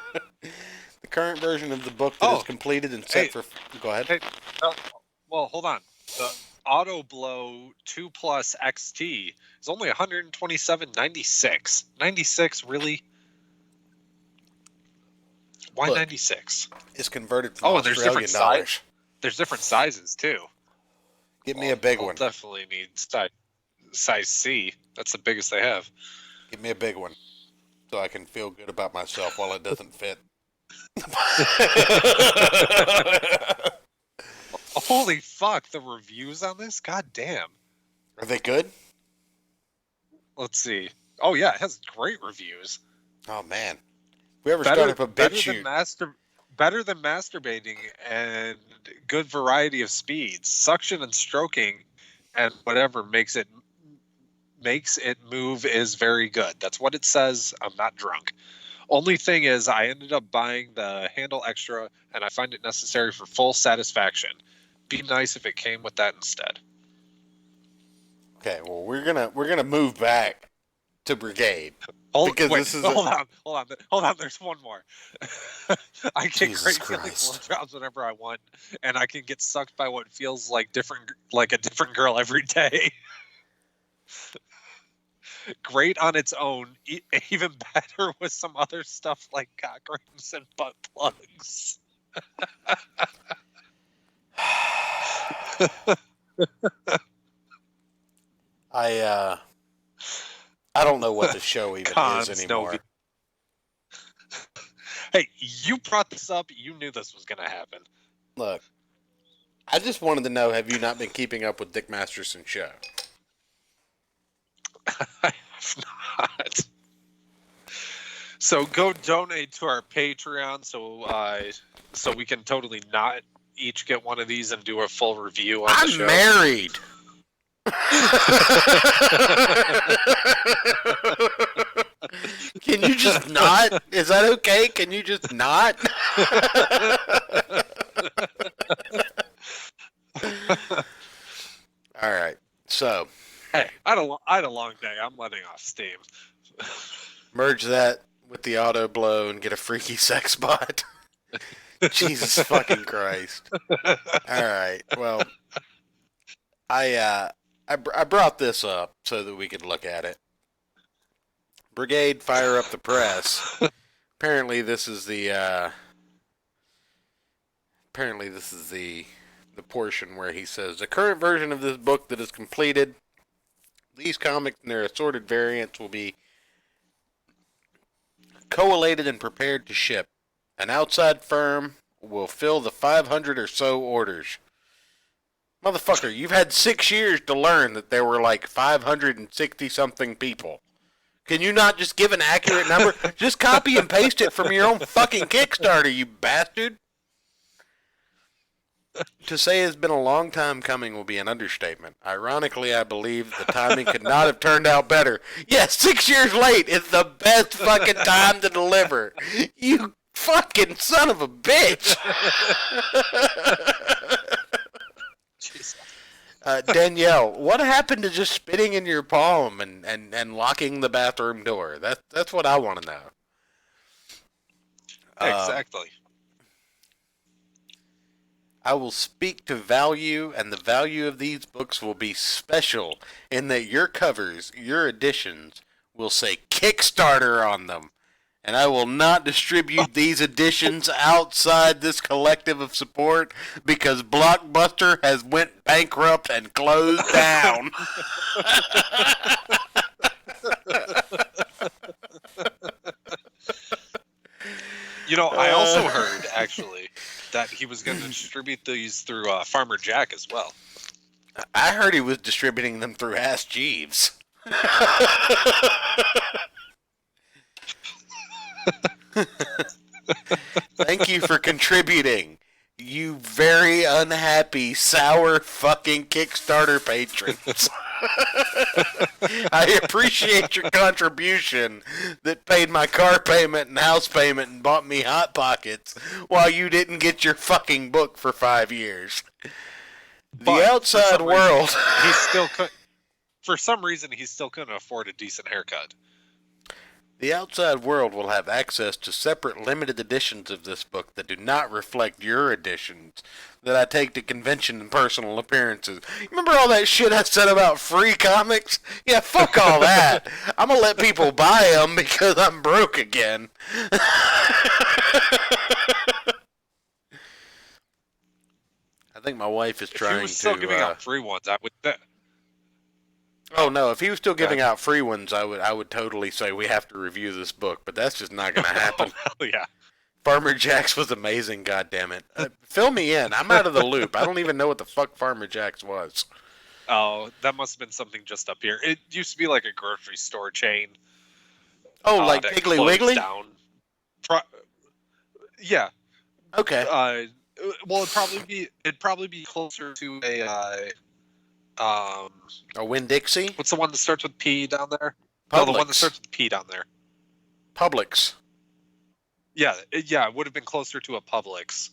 current version of the book that is completed and set for... Go ahead. Hey, well, hold on. The Auto Blow 2 Plus XT is only $127.96. 96, really? Why Look, 96? It's converted from and there's Australian different dollars. There's different sizes too. Give me a big I'll one. definitely need size C. That's the biggest they have. Give me a big one, so I can feel good about myself while it doesn't fit. Holy fuck! The reviews on this, god damn. Are they good? Let's see. Oh yeah, it has great reviews. Oh man, we ever start up a bit shoot? Better than masturbating and good variety of speeds. Suction and stroking and whatever makes it move is very good. That's what it says. I'm not drunk. Only thing is, I ended up buying the handle extra, and I find it necessary for full satisfaction. Be nice if it came with that instead. Okay, well we're gonna move back to Brigade. Hold on. There's one more. I get Jesus great feeling Christ. blowjobs whenever I want, and I can get sucked by what feels like a different girl every day. Great on its own, even better with some other stuff like cock rings and butt plugs. I don't know what the show even is anymore. Hey, you brought this up. You knew this was going to happen. Look, I just wanted to know, have you not been keeping up with Dick Masterson's show? I have not. So go donate to our Patreon so we can totally not each get one of these and do a full review on the show. I'm married. Can you just not? Is that okay? Can you just not? All right. So, hey, I had a long day. I'm letting off steam. Merge that with the auto blow and get a freaky sex bot. Jesus fucking Christ. All right. Well, I brought this up so that we could look at it. Brigade, fire up the press. Apparently this is the portion where he says the current version of this book that is completed. These comics and their assorted variants will be collated and prepared to ship. An outside firm will fill the 500 or so orders. Motherfucker, you've had 6 years to learn that there were like 560 something people. Can you not just give an accurate number? Just copy and paste it from your own fucking Kickstarter, you bastard. To say it's been a long time coming will be an understatement. Ironically, I believe the timing could not have turned out better. Yes, 6 years late is the best fucking time to deliver. You fucking son of a bitch. Danielle, what happened to just spitting in your palm and locking the bathroom door? That's what I want to know. Exactly. I will speak to value, and the value of these books will be special in that your covers, your editions, will say Kickstarter on them. And I will not distribute these editions outside this collective of support because Blockbuster has went bankrupt and closed down. You know, I also heard, actually, that he was going to distribute these through Farmer Jack as well. I heard he was distributing them through Ask Jeeves. Thank you for contributing, you very unhappy, sour fucking Kickstarter patrons. I appreciate your contribution that paid my car payment and house payment and bought me Hot Pockets while you didn't get your fucking book for 5 years. The outside world... He still could... For some reason, he still couldn't afford a decent haircut. The outside world will have access to separate limited editions of this book that do not reflect your editions that I take to convention and personal appearances. Remember all that shit I said about free comics? Yeah, fuck all that. I'm going to let people buy them because I'm broke again. I think my wife is trying to... If he was still giving out free ones, I would... Oh no! If he was still giving out free ones, I would totally say we have to review this book. But that's just not going to happen. Oh, yeah. Farmer Jack's was amazing. God damn it! Fill me in. I'm out of the loop. I don't even know what the fuck Farmer Jack's was. Oh, that must have been something just up here. It used to be like a grocery store chain. Oh, like Piggly Wiggly? Down. Yeah. Okay. Well, it'd probably be closer to a Winn-Dixie? What's the one that starts with P down there? Publix. No, the one that starts with P down there. Publix. Yeah, it would have been closer to a Publix,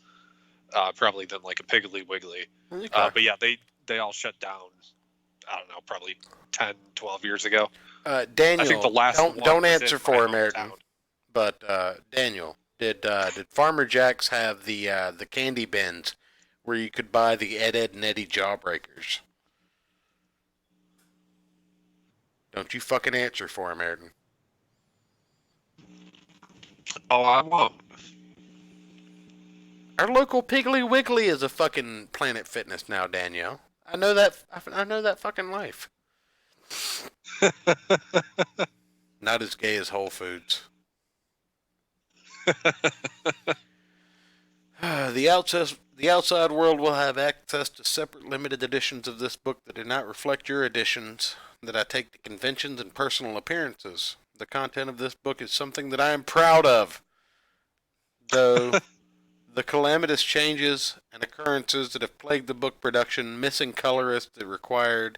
probably than like a Piggly Wiggly. Okay. But yeah, they all shut down. I don't know, probably 10, 12 years ago. Daniel, I think the last don't answer for him, Ayrton. But Daniel, did Farmer Jack's have the candy bins where you could buy the Ed and Eddie Jawbreakers? Don't you fucking answer for him, Ayrton. Oh, I won't. Our local Piggly Wiggly is a fucking Planet Fitness now, Danielle. I know that fucking life. Not as gay as Whole Foods. The outside world will have access to separate limited editions of this book that do not reflect your editions that I take to conventions and personal appearances. The content of this book is something that I am proud of, though the calamitous changes and occurrences that have plagued the book production, missing colorists that required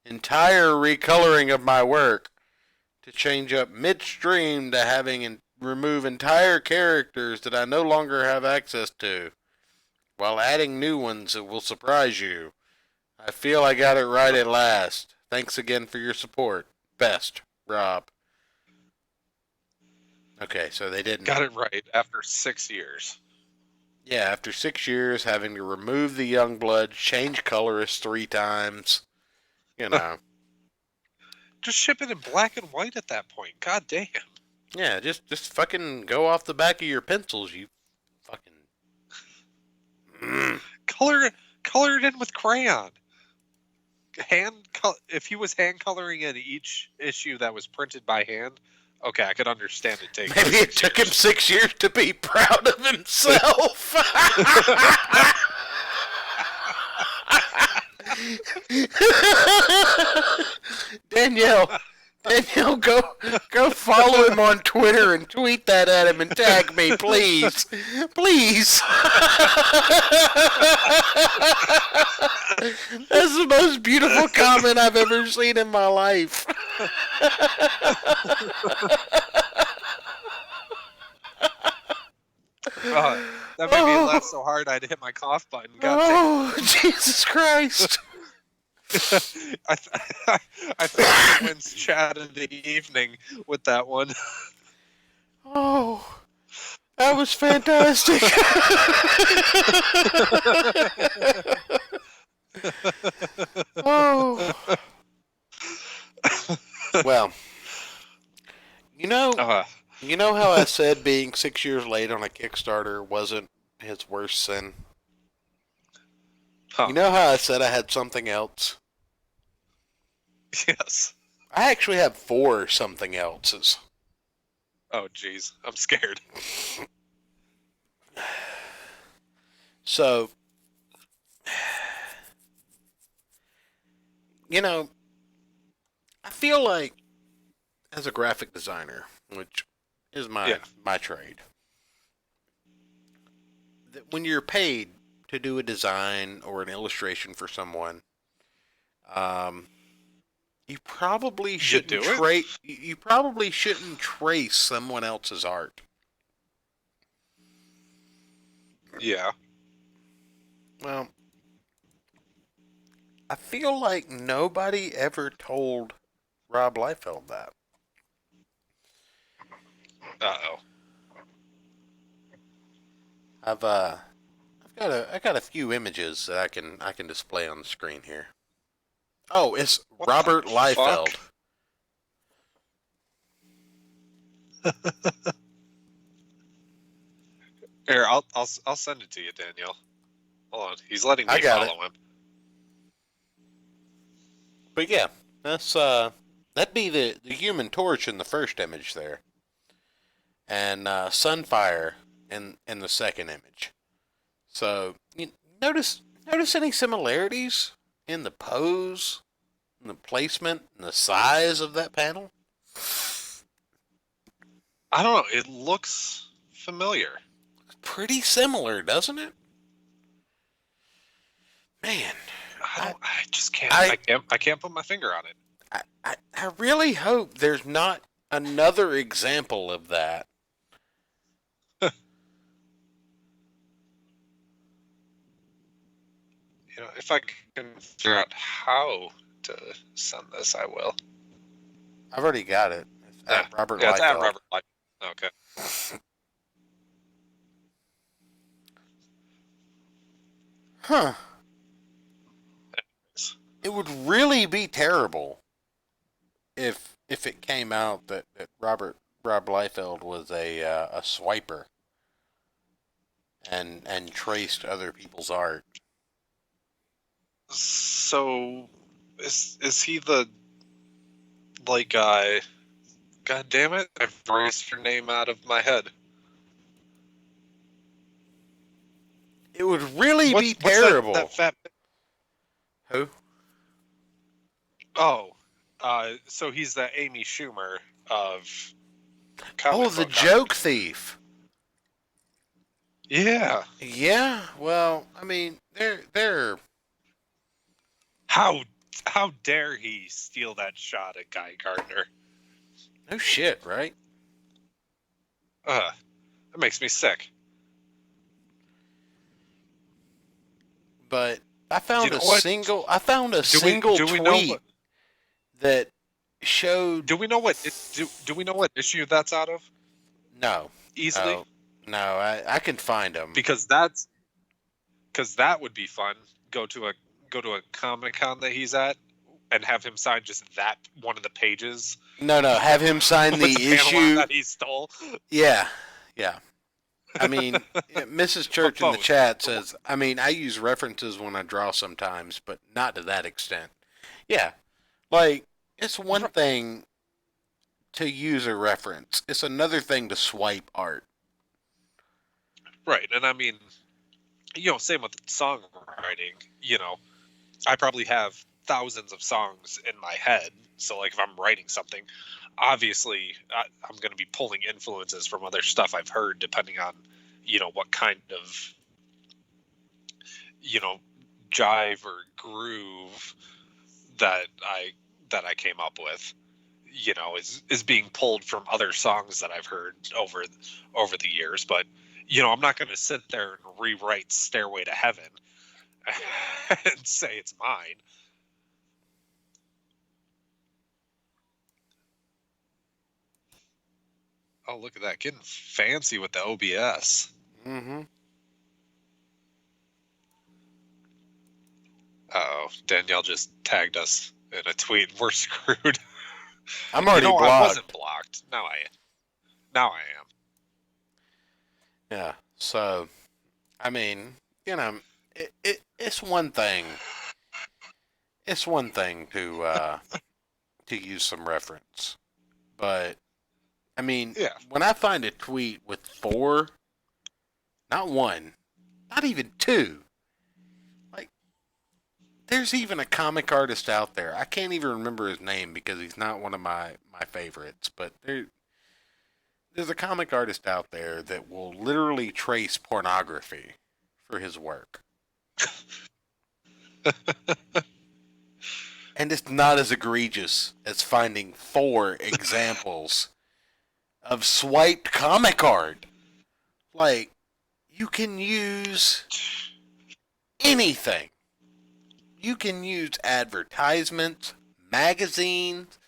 entire recoloring of my work, to change up midstream to having remove entire characters that I no longer have access to, while adding new ones that will surprise you. I feel I got it right at last. Thanks again for your support. Best, Rob. Okay, so they didn't. Got it right after 6 years. Yeah, after 6 years, having to remove the young blood, change colorists 3 times. You know. Just ship it in black and white at that point. God damn. Yeah, just fucking go off the back of your pencils, you fucking... Color it in with crayon. If he was hand coloring in each issue that was printed by hand, okay, I could understand it taking. Maybe it took him 6 years to be proud of himself. Danielle, go follow him on Twitter and tweet that at him and tag me, please. Please. That's the most beautiful comment I've ever seen in my life. That made me laugh so hard I'd hit my cough button. God damn. Jesus Christ. I think he wins chat of the evening with that one. Oh, that was fantastic. Oh. Well, you know how I said being 6 years late on a Kickstarter wasn't his worst sin? Huh. You know how I said I had something else? Yes. I actually have 4 something else's. Oh, jeez. I'm scared. So, I feel like as a graphic designer, which is my trade, that when you're paid to do a design or an illustration for someone, you probably shouldn't trace someone else's art. Yeah. Well, I feel like nobody ever told Rob Liefeld that. Uh-oh. I got a few images that I can display on the screen here. Oh, it's What Robert the Liefeld. Here, I'll send it to you, Danielle. Hold on, he's letting me follow him. But yeah, that'd be the Human Torch in the first image there, and Sunfire in the second image. So you notice any similarities in the pose, in the placement, and the size of that panel? I don't know. It looks familiar. It's pretty similar, doesn't it? Man, I just can't. I can't put my finger on it. I really hope there's not another example of that. If I can figure out how to send this, I will. I've already got it. It's at Robert Liefeld. It's at Liefeld. Robert Liefeld. Okay. Huh. It would really be terrible if it came out that Rob Liefeld was a swiper and traced other people's art. So, is he the God damn it! I've erased your name out of my head. It would really be terrible. That fat... Who? Oh, So he's the Amy Schumer of Oh, comic the book joke art. thief. Yeah. Yeah, well, I mean, they're How dare he steal that shot at Guy Gardner? no shit, right? That makes me sick. But I found You know a what? single Do we know tweet what? that showed Do we know what? Do we know what issue that's out of? no, Easily, no, I can find them. because that would be fun. Go to a Comic-Con that he's at and have him sign just that one of the pages. No, have him sign with the panel art issue. that he stole. Yeah. I mean, Mrs. Church in the both. chat says, I mean, I use references when I draw sometimes, but not to that extent. Yeah. Like, it's one thing to use a reference. It's another thing to swipe art. Right, and I mean, same with songwriting. I probably have thousands of songs in my head. So, like, if I'm writing something, obviously, I'm going to be pulling influences from other stuff I've heard, depending on, what kind of, jive or groove that I came up with, is being pulled from other songs that I've heard over the years. But, I'm not going to sit there and rewrite Stairway to Heaven and say it's mine. Oh, look at that. Getting fancy with the OBS. Mm-hmm. Uh-oh. Danielle just tagged us in a tweet. We're screwed. I'm already blocked. I wasn't blocked. Now I am. Yeah. So, I mean, it's one thing. It's one thing to use some reference, but I mean, Yeah. when I find a tweet with 4, not 1, not even 2, like, there's even a comic artist out there. I can't even remember his name because he's not one of my favorites, but there's a comic artist out there that will literally trace pornography for his work. And it's not as egregious as finding 4 examples of swiped comic art. Like, you can use anything. You can use advertisements, magazines,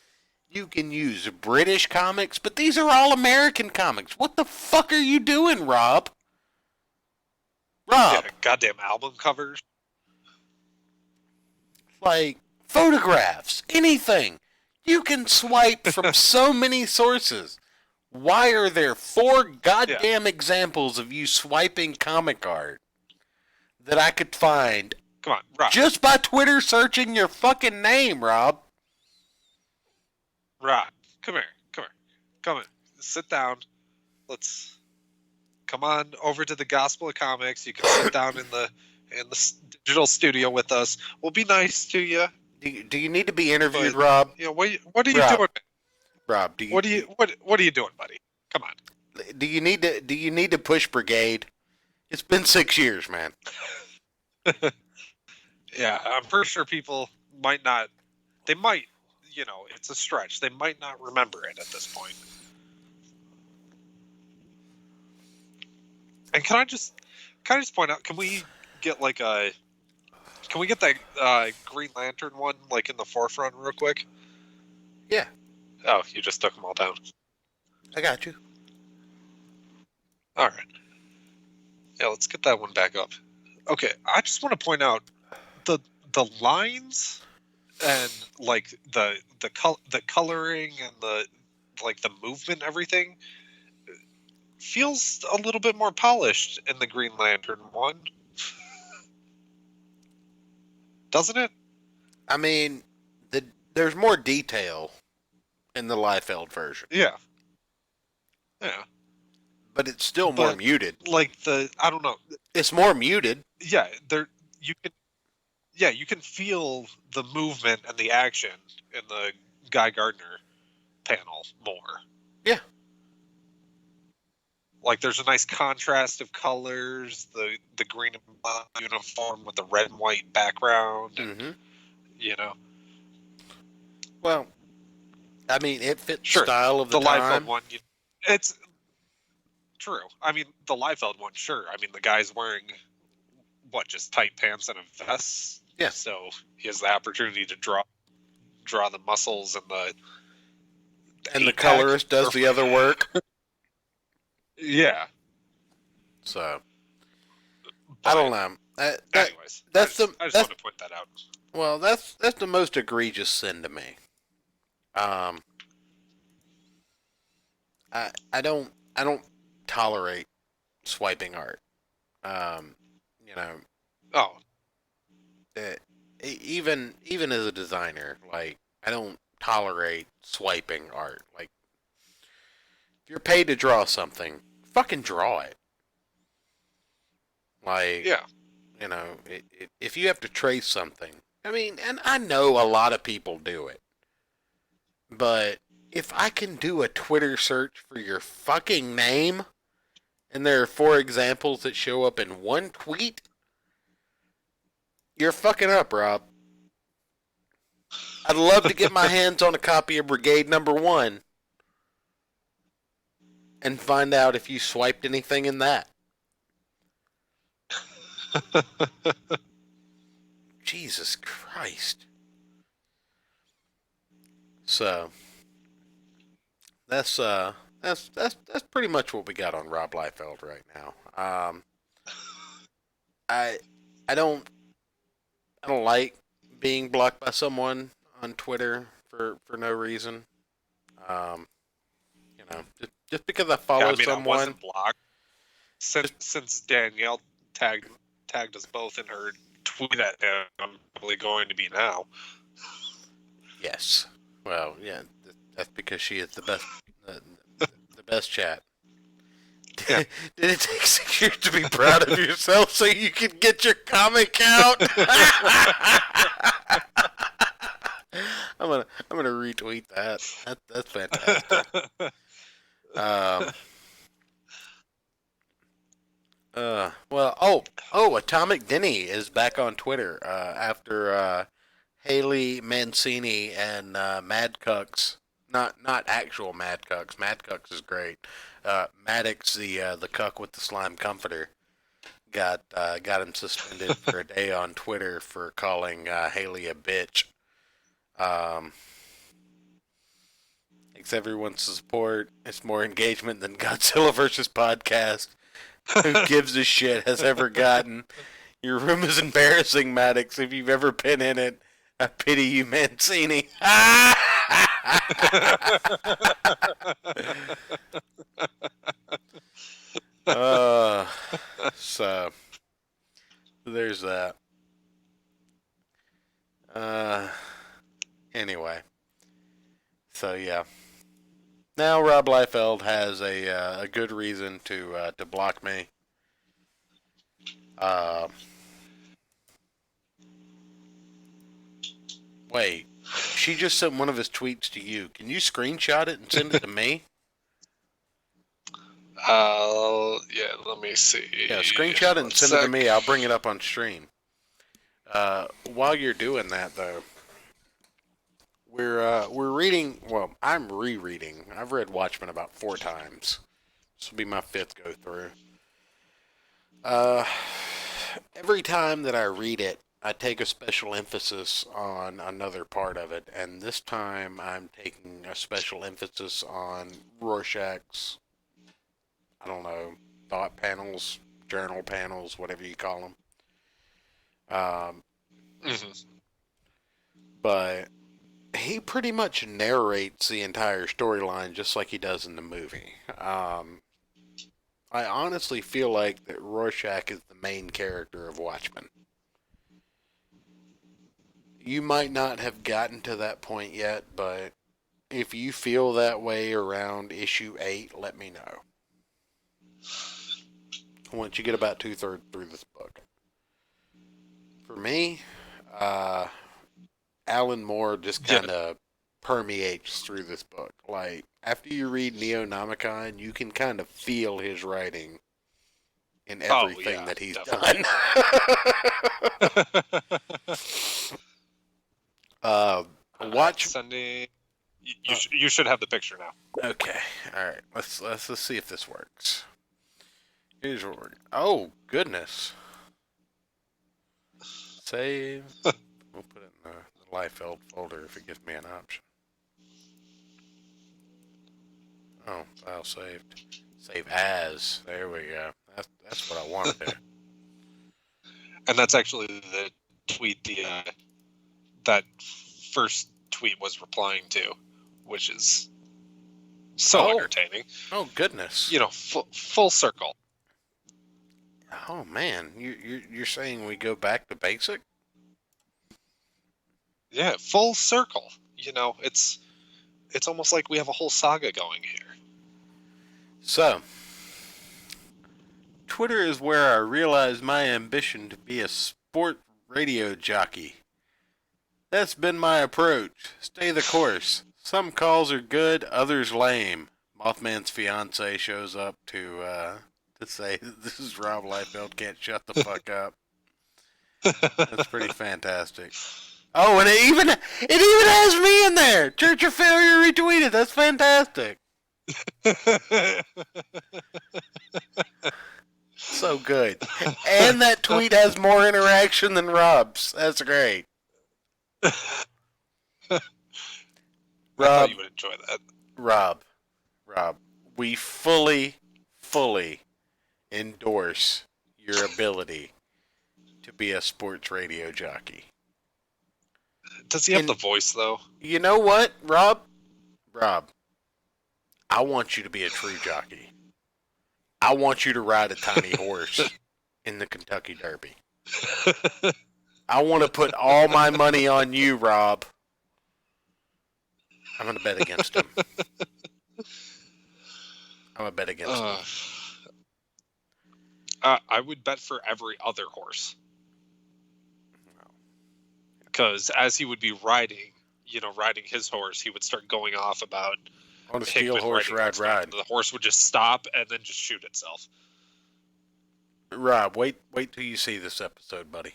you can use British comics, but these are all American comics. What the fuck are you doing, Rob? Yeah, goddamn album covers. Like, photographs, anything. You can swipe from so many sources. Why are there 4 goddamn examples of you swiping comic art that I could find? Come on, Rob. Just by Twitter searching your fucking name, Rob. Rob, come here. Come on. Sit down. Let's come on over to the Gospel of Comics. You can sit down in the digital studio with us. We'll be nice to you. Do you need to be interviewed, Rob? What are you doing? Rob, what are you doing, buddy? Come on. Do you need to push Brigade? It's been 6 years, man. Yeah, I'm pretty sure people might not. They might, it's a stretch. They might not remember it at this point. And can I just point out? Can we get that Green Lantern one like in the forefront real quick? Yeah. Oh, you just took them all down. I got you. All right. Yeah, let's get that one back up. Okay, I just want to point out the lines and like the coloring and the movement and everything feels a little bit more polished in the Green Lantern one. Doesn't it? I mean, there's more detail in the Liefeld version. Yeah. But it's still more muted. Like I don't know. It's more muted. Yeah, you can feel the movement and the action in the Guy Gardner panel more. Yeah. Like, there's a nice contrast of colors, the green and black uniform with the red and white background, and, you know. Well, I mean, it fits Sure, the style of the time. Liefeld one, it's true. I mean, the Liefeld one, sure. I mean, the guy's wearing, just tight pants and a vest? Yeah. So he has the opportunity to draw the muscles and the... And the colorist does the other work. Yeah. So, but, I don't know. Anyways, I just want to point that out. Well, that's the most egregious sin to me. I don't tolerate swiping art. You know. Oh. Even as a designer, like, I don't tolerate swiping art. Like, if you're paid to draw something, fucking draw it. Like, yeah. You know, if you have to trace something, I mean, and I know a lot of people do it, but if I can do a Twitter search for your fucking name, and there are 4 examples that show up in one tweet, you're fucking up, Rob. I'd love to get my hands on a copy of Brigade #1 and find out if you swiped anything in that. Jesus Christ. So that's pretty much what we got on Rob Liefeld right now. I don't like being blocked by someone on Twitter for no reason. You know, just because I follow someone. I wasn't blocked since Danielle tagged us both in her tweet at him. I'm probably going to be now. Yes. Well, yeah, that's because she is the best, the best chat. Yeah. Did it take 6 years to be proud of yourself so you could get your comic out? I'm gonna retweet that. That's fantastic. Atomic Denny is back on Twitter after Haley Mancini and Mad Cucks. Not actual Mad Cucks. Mad Cucks is great. Maddox, the cuck with the slime comforter, got him suspended for a day on Twitter for calling Haley a bitch. Thanks everyone's support. It's more engagement than Godzilla vs. Podcast. Who gives a shit has ever gotten. Your room is embarrassing, Maddox. If you've ever been in it, I pity you, Mancini. So there's that. Anyway. So yeah. Now Rob Liefeld has a good reason to block me. Wait, she just sent one of his tweets to you. Can you screenshot it and send it to me? Yeah, let me see. Yeah, screenshot it and send it to me. I'll bring it up on stream. While you're doing that, though, we're reading. Well, I'm rereading. I've read Watchmen about 4 times. This will be my 5th go through. Every time that I read it, I take a special emphasis on another part of it, and this time I'm taking a special emphasis on Rorschach's, I don't know, thought panels, journal panels, whatever you call them. But he pretty much narrates the entire storyline just like he does in the movie. I honestly feel like that Rorschach is the main character of Watchmen. You might not have gotten to that point yet, but if you feel that way around issue 8, let me know. Once you get about 2/3 through this book. For me, Alan Moore just kind of permeates through this book. Like, after you read Neonomicon, you can kind of feel his writing in everything that he's definitely. done. Watch. Sending. You should have the picture now. Okay. All right. Let's see if this works. Here's what we're. Oh goodness. Save. We'll put it in the Liefeld folder if it gives me an option. Oh, file saved. Save as. There we go. That's what I wanted there. And that's actually the tweet that first tweet was replying to, which is so entertaining. Oh goodness! Full circle. Oh man, you're saying we go back to basic? Yeah, full circle. It's almost like we have a whole saga going here. So, Twitter is where I realized my ambition to be a sport radio jockey. That's been my approach. Stay the course. Some calls are good, others lame. Mothman's fiance shows up to say, "This is Rob Liefeld, can't shut the fuck up." That's pretty fantastic. Oh, and it even has me in there. Church of Failure retweeted. That's fantastic. So good. And that tweet has more interaction than Rob's. That's great. I thought you would enjoy that. Rob, we fully endorse your ability to be a sports radio jockey. Does he have the voice, though? You know what, Rob? I want you to be a true jockey. I want you to ride a tiny horse in the Kentucky Derby. I want to put all my money on you, Rob. I'm going to bet against him. I'm going to bet against him. I would bet for every other horse. Because as he would be riding his horse, he would start going off about on a steel horse ride. The horse would just stop and then just shoot itself. Rob, wait till you see this episode, buddy.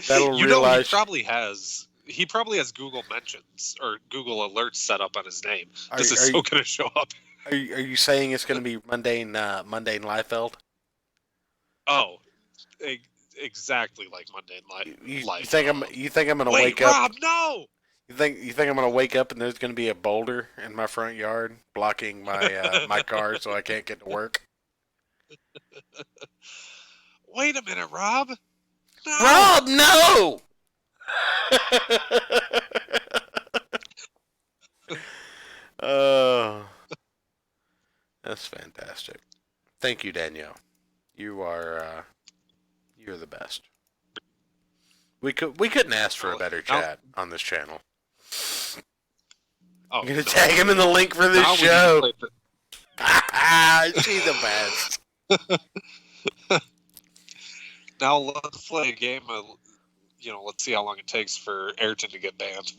That'll realize he probably has Google mentions or Google alerts set up on his name. This is so going to show up. Are you saying it's going to be mundane Liefeld? Oh, exactly like mundane Liefeld. You think I'm going to wake up? Rob, no. You think I'm going to wake up and there's going to be a boulder in my front yard blocking my my car so I can't get to work? Wait a minute, Rob. No. Rob, no! Oh, that's fantastic. Thank you, Danielle. You're the best. We couldn't ask for a better chat on this channel. Oh, I'm gonna tag him in the link for this show. She's the best. Now let's play a game. Let's see how long it takes for Ayrton to get banned.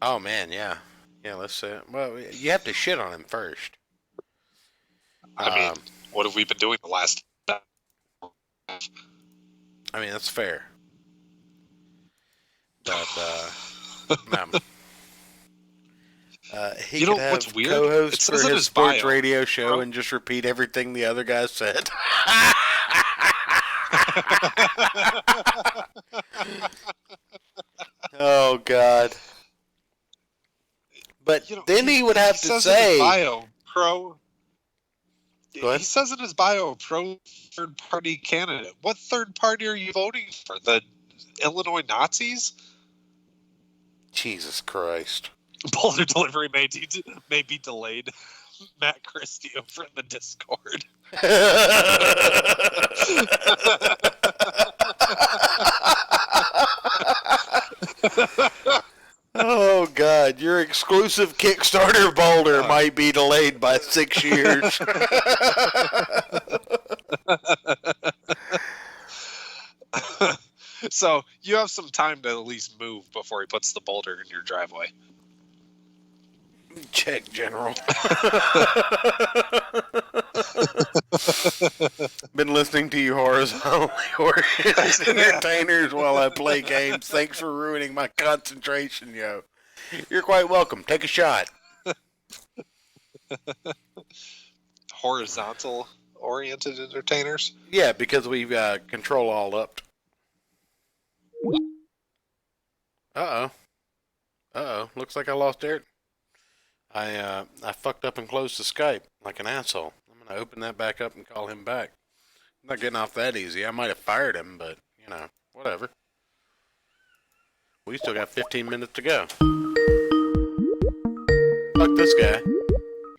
Oh man, yeah. Let's see. Well, you have to shit on him first. I mean, what have we been doing the last? I mean, that's fair. But he could have what's weird? co-host for his sports radio show and just repeat everything the other guy said. Oh God! But then he would have to say, in his bio, pro. Go ahead. He says in his bio, pro third party candidate. What third party are you voting for? The Illinois Nazis? Jesus Christ! Boulder delivery may be delayed. Matt Christie over in the Discord. Oh God, your exclusive Kickstarter boulder might be delayed by 6 years. So you have some time to at least move before he puts the boulder in your driveway. Check, General. Been listening to you horizontally oriented entertainers while I play games. Thanks for ruining my concentration, yo. You're quite welcome. Take a shot. Horizontal oriented entertainers? Yeah, because we control all up. Uh-oh. Looks like I lost Eric. I fucked up and closed the Skype like an asshole. I'm going to open that back up and call him back. I'm not getting off that easy. I might have fired him, but, whatever. We still got 15 minutes to go. Fuck this guy.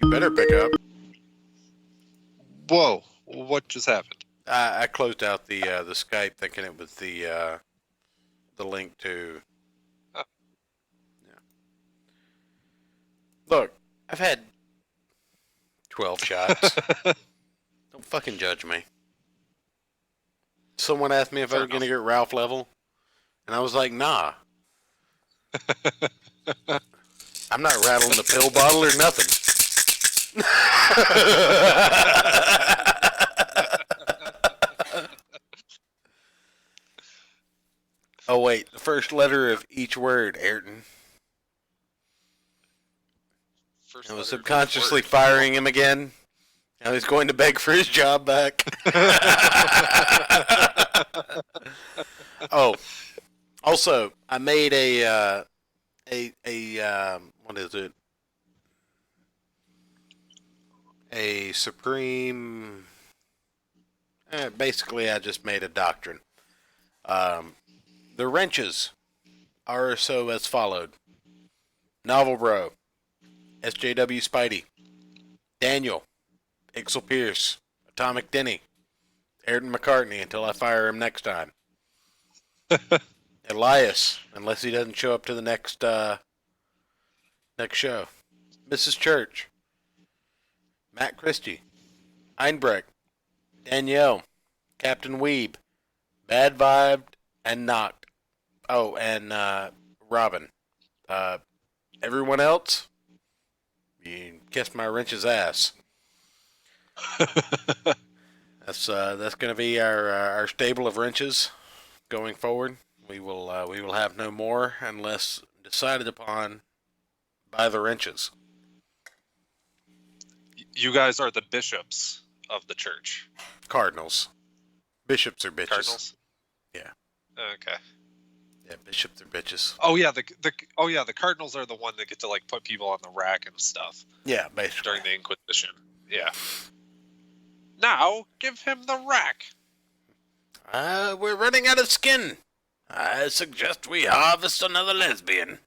You better pick up. Whoa, what just happened? I closed out the Skype thinking it was the link to... Oh. Yeah. Look, I've had 12 shots. Don't fucking judge me. Someone asked me if I was going to get Ralph level, and I was like, nah. I'm not rattling the pill bottle or nothing. Oh, wait. The first letter of each word, Ayrton. I was subconsciously firing him again. Now he's going to beg for his job back. Oh, also, I made a what is it? A supreme. Basically, I just made a doctrine. The wrenches are so as followed: Novel Bro, SJW Spidey, Daniel, Ixel Pierce, Atomic Denny, Ayrton McCartney until I fire him next time. Elias, unless he doesn't show up to the next show. Mrs. Church, Matt Christie, Einbrecht, Danielle, Captain Weeb, Bad Vibed, and Knocked. Oh, and Robin. Everyone else, you kiss my wrench's ass. That's going to be our stable of wrenches going forward. We will have no more unless decided upon by the wrenches. You guys are the bishops of the church. Cardinals. Bishops are bitches. Cardinals? Yeah. Okay. Yeah, bishops are bitches. Oh yeah, the Cardinals are the one that get to like put people on the rack and stuff. Yeah, basically. During the Inquisition. Yeah. Now give him the rack. We're running out of skin. I suggest we harvest another lesbian.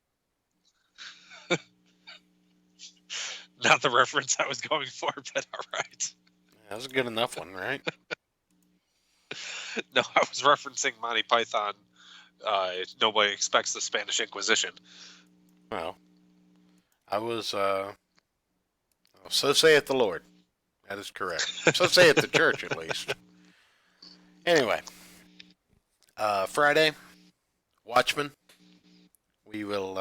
Not the reference I was going for, but all right. That was a good enough one, right? No, I was referencing Monty Python. Nobody expects the Spanish Inquisition. Well, I was, so saith the Lord. That is correct. So saith the church, at least. Anyway, Friday, Watchmen. We will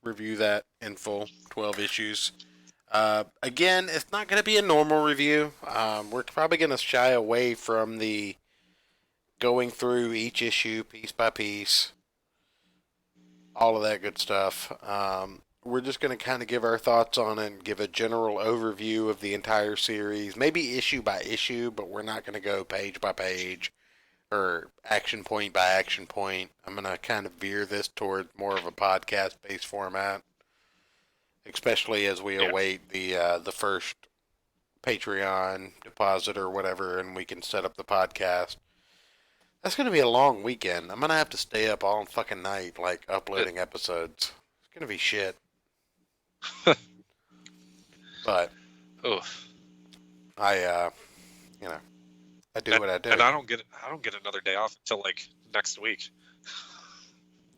review that in full, 12 issues. Again, it's not going to be a normal review. We're probably going to shy away from the going through each issue piece by piece, all of that good stuff. We're just going to kind of give our thoughts on it and give a general overview of the entire series, maybe issue by issue, but we're not going to go page by page or action point by action point. I'm going to kind of veer this toward more of a podcast-based format, especially as we await the first Patreon deposit or whatever, and we can set up the podcast. That's going to be a long weekend. I'm going to have to stay up all fucking night, like, uploading episodes. It's going to be shit. But, I do what I do. And I don't get another day off until, like, next week.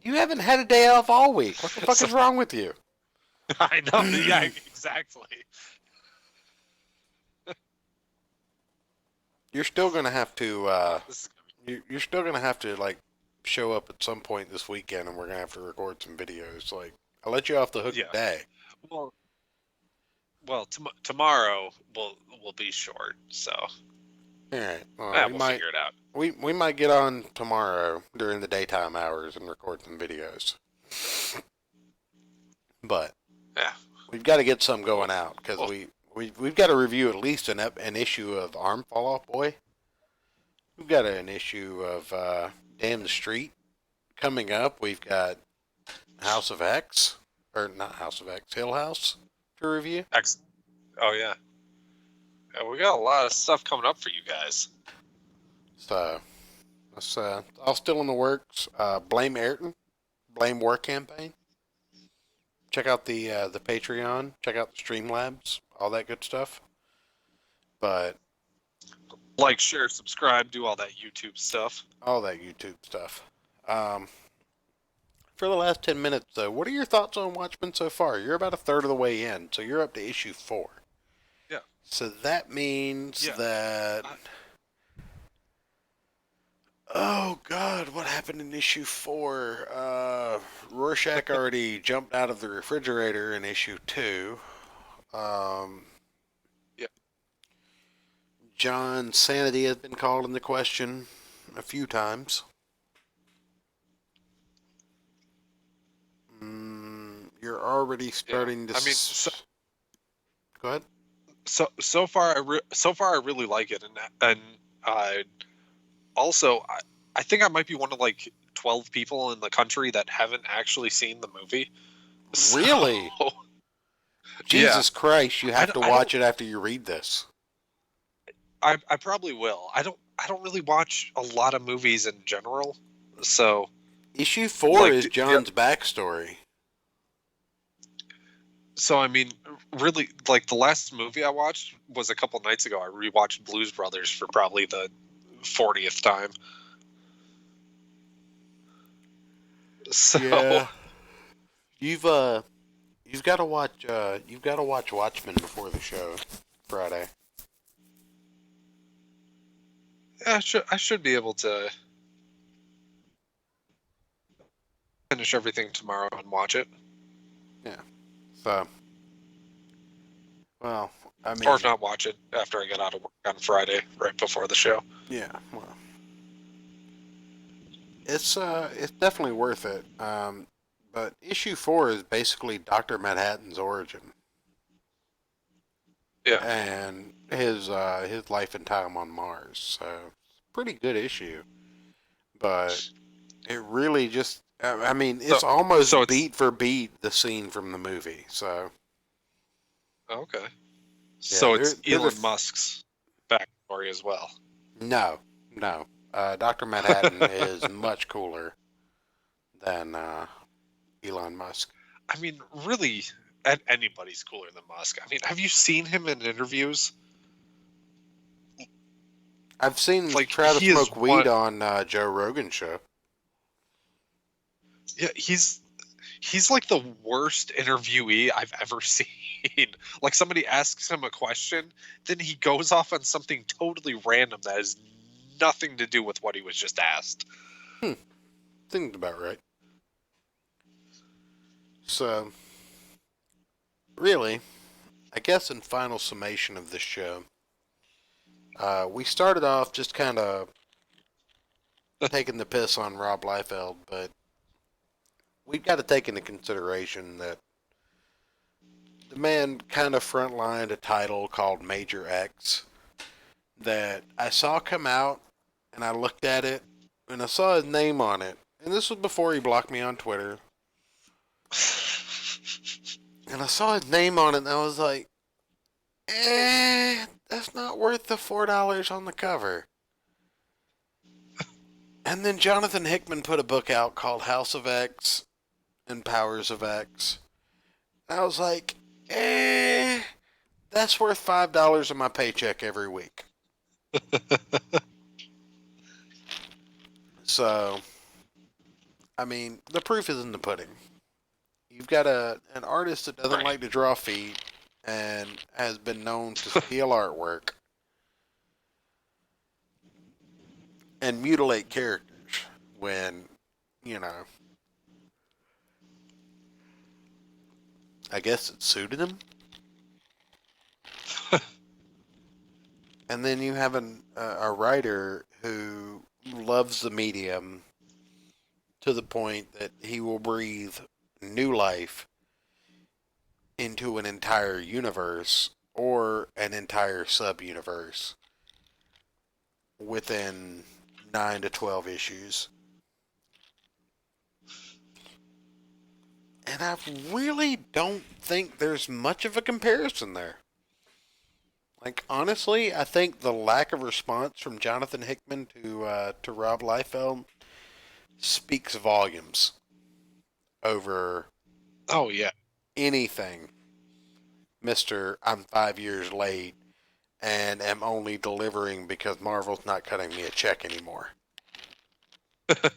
You haven't had a day off all week. What the fuck is wrong with you? I know. Yeah, exactly. You're still going to have to, you're still going to have to, like, show up at some point this weekend, and we're gonna have to record some videos. Like, I'll let you off the hook today. Well, tomorrow will be short, so All right. we'll figure it out. We might get on tomorrow during the daytime hours and record some videos. But yeah, we've got to get some going out because we've got to review at least an issue of Arm Fall Off Boy. We've got an issue of Damn the Street coming up. We've got House of X, or not House of X, Hill House to review. Oh yeah, we got a lot of stuff coming up for you guys. So that's all still in the works. Blame Ayrton, Blame War Campaign. Check out the Patreon. Check out the Streamlabs. All that good stuff. But like, share, subscribe, do all that YouTube stuff. All that YouTube stuff. For the last 10 minutes, though, what are your thoughts on Watchmen so far? You're about a third of the way in, so you're up to issue 4. Yeah. So that means that... Oh, God, what happened in issue 4? Rorschach already jumped out of the refrigerator in issue 2. John's sanity has been called into question a few times. You're already starting to... Go ahead. So far I really like it, and also I think I might be one of like 12 people in the country that haven't actually seen the movie. Really? Jesus Christ! You have to watch it after you read this. I probably will. I don't really watch a lot of movies in general, so issue 4 is John's backstory. So, I mean, really, like, the last movie I watched was a couple nights ago. I rewatched Blues Brothers for probably the 40th time. So, yeah. You've got to watch Watchmen before the show Friday. Yeah, I should be able to finish everything tomorrow and watch it. Yeah. So, well, I mean... Or if not, watch it after I get out of work on Friday, right before the show. Yeah, well... It's definitely worth it. But issue 4 is basically Dr. Manhattan's origin. Yeah. And his life and time on Mars. So, pretty good issue. But it really just... I mean, it's almost beat for beat the scene from the movie, so... Okay. Yeah, so it's Elon Musk's backstory as well. No. Dr. Manhattan is much cooler than Elon Musk. I mean, really, anybody's cooler than Musk. I mean, have you seen him in interviews? I've seen Travis smoke weed on Joe Rogan's show. Yeah, he's like the worst interviewee I've ever seen. Like, somebody asks him a question, then he goes off on something totally random that has nothing to do with what he was just asked. Seems about right. So, really, I guess in final summation of this show, we started off just kind of taking the piss on Rob Liefeld, but we've got to take into consideration that the man kind of frontlined a title called Major X that I saw come out, and I looked at it, and I saw his name on it. And this was before he blocked me on Twitter. And I saw his name on it, and I was like, that's not worth the $4 on the cover. And then Jonathan Hickman put a book out called House of X and Powers of X. And I was like, that's worth $5 of my paycheck every week. So, I mean, the proof is in the pudding. You've got an artist that doesn't like to draw feet and has been known to steal artwork and mutilate characters when you know, I guess it suited him. And then you have a writer who loves the medium to the point that he will breathe new life into an entire universe or an entire sub-universe within 9 to 12 issues. And I really don't think there's much of a comparison there. Like, honestly, I think the lack of response from Jonathan Hickman to Rob Liefeld speaks volumes over Oh yeah. anything Mr. I'm 5 years late and am only delivering because Marvel's not cutting me a check anymore. I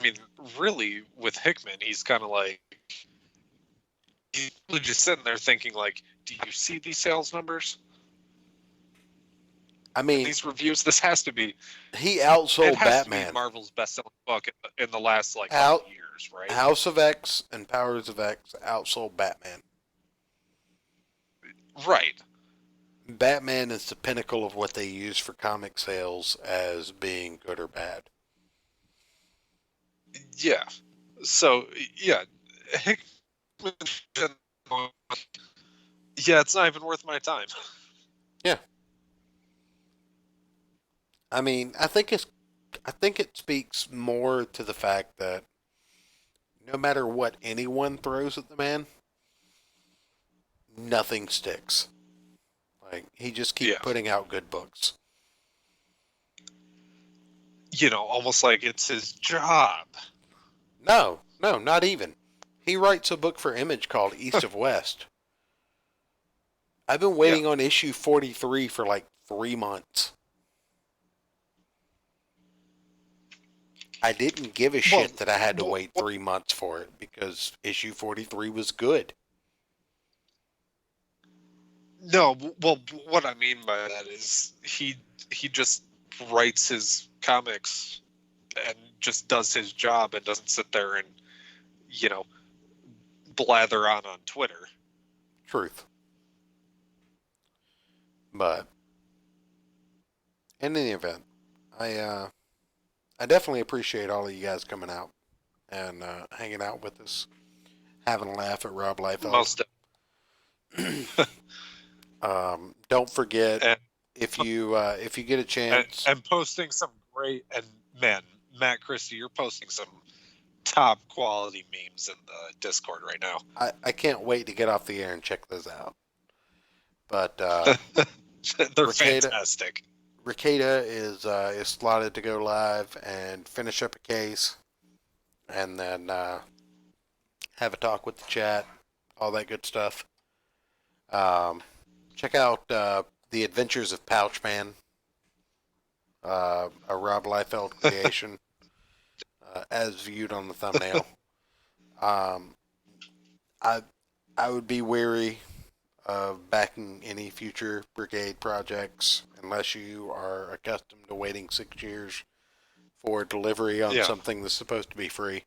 mean, really, with Hickman, he's kind of like, he's really just sitting there thinking, like, do you see these sales numbers? I mean, these reviews, this has to be, he outsold it has Batman. to be Marvel's best-selling book in the last, like, couple years, right? House of X and Powers of X outsold Batman. Right. Batman is the pinnacle of what they use for comic sales as being good or bad. Yeah. So, yeah. Hickman, yeah, it's not even worth my time. Yeah. I mean, I think it speaks more to the fact that no matter what anyone throws at the man, nothing sticks. Like, he just keeps putting out good books. You know, almost like it's his job. No, not even. He writes a book for Image called East of West. I've been waiting on issue 43 for like 3 months. I didn't give a shit that I had to wait 3 months for it because issue 43 was good. No, well, what I mean by that is he just writes his comics and just does his job and doesn't sit there and, you know, blather on Twitter. Truth. But in any event, I definitely appreciate all of you guys coming out and hanging out with us, having a laugh at Rob Liefeld. Most. Don't forget, if you get a chance, and posting some great, and man, Matt Christie, you're posting some top quality memes in the Discord right now. I can't wait to get off the air and check those out. But they're fantastic. Ricada is slotted to go live and finish up a case, and then have a talk with the chat, all that good stuff. Check out The Adventures of Pouchman, a Rob Liefeld creation, as viewed on the thumbnail. I would be wary of backing any future Brigade projects unless you are accustomed to waiting 6 years for delivery on something that's supposed to be free.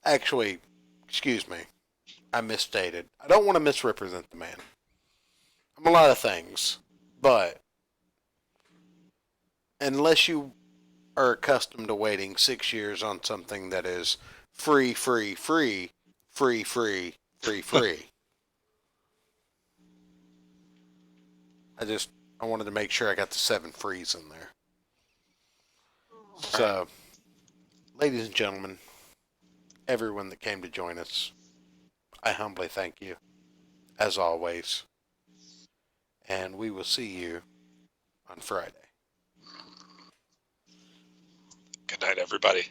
Actually, excuse me, I misstated. I don't want to misrepresent the man. I'm a lot of things, but unless you are accustomed to waiting 6 years on something that is free, I wanted to make sure I got the 7 frees in there. So, ladies and gentlemen, everyone that came to join us, I humbly thank you, as always. And we will see you on Friday. Good night, everybody.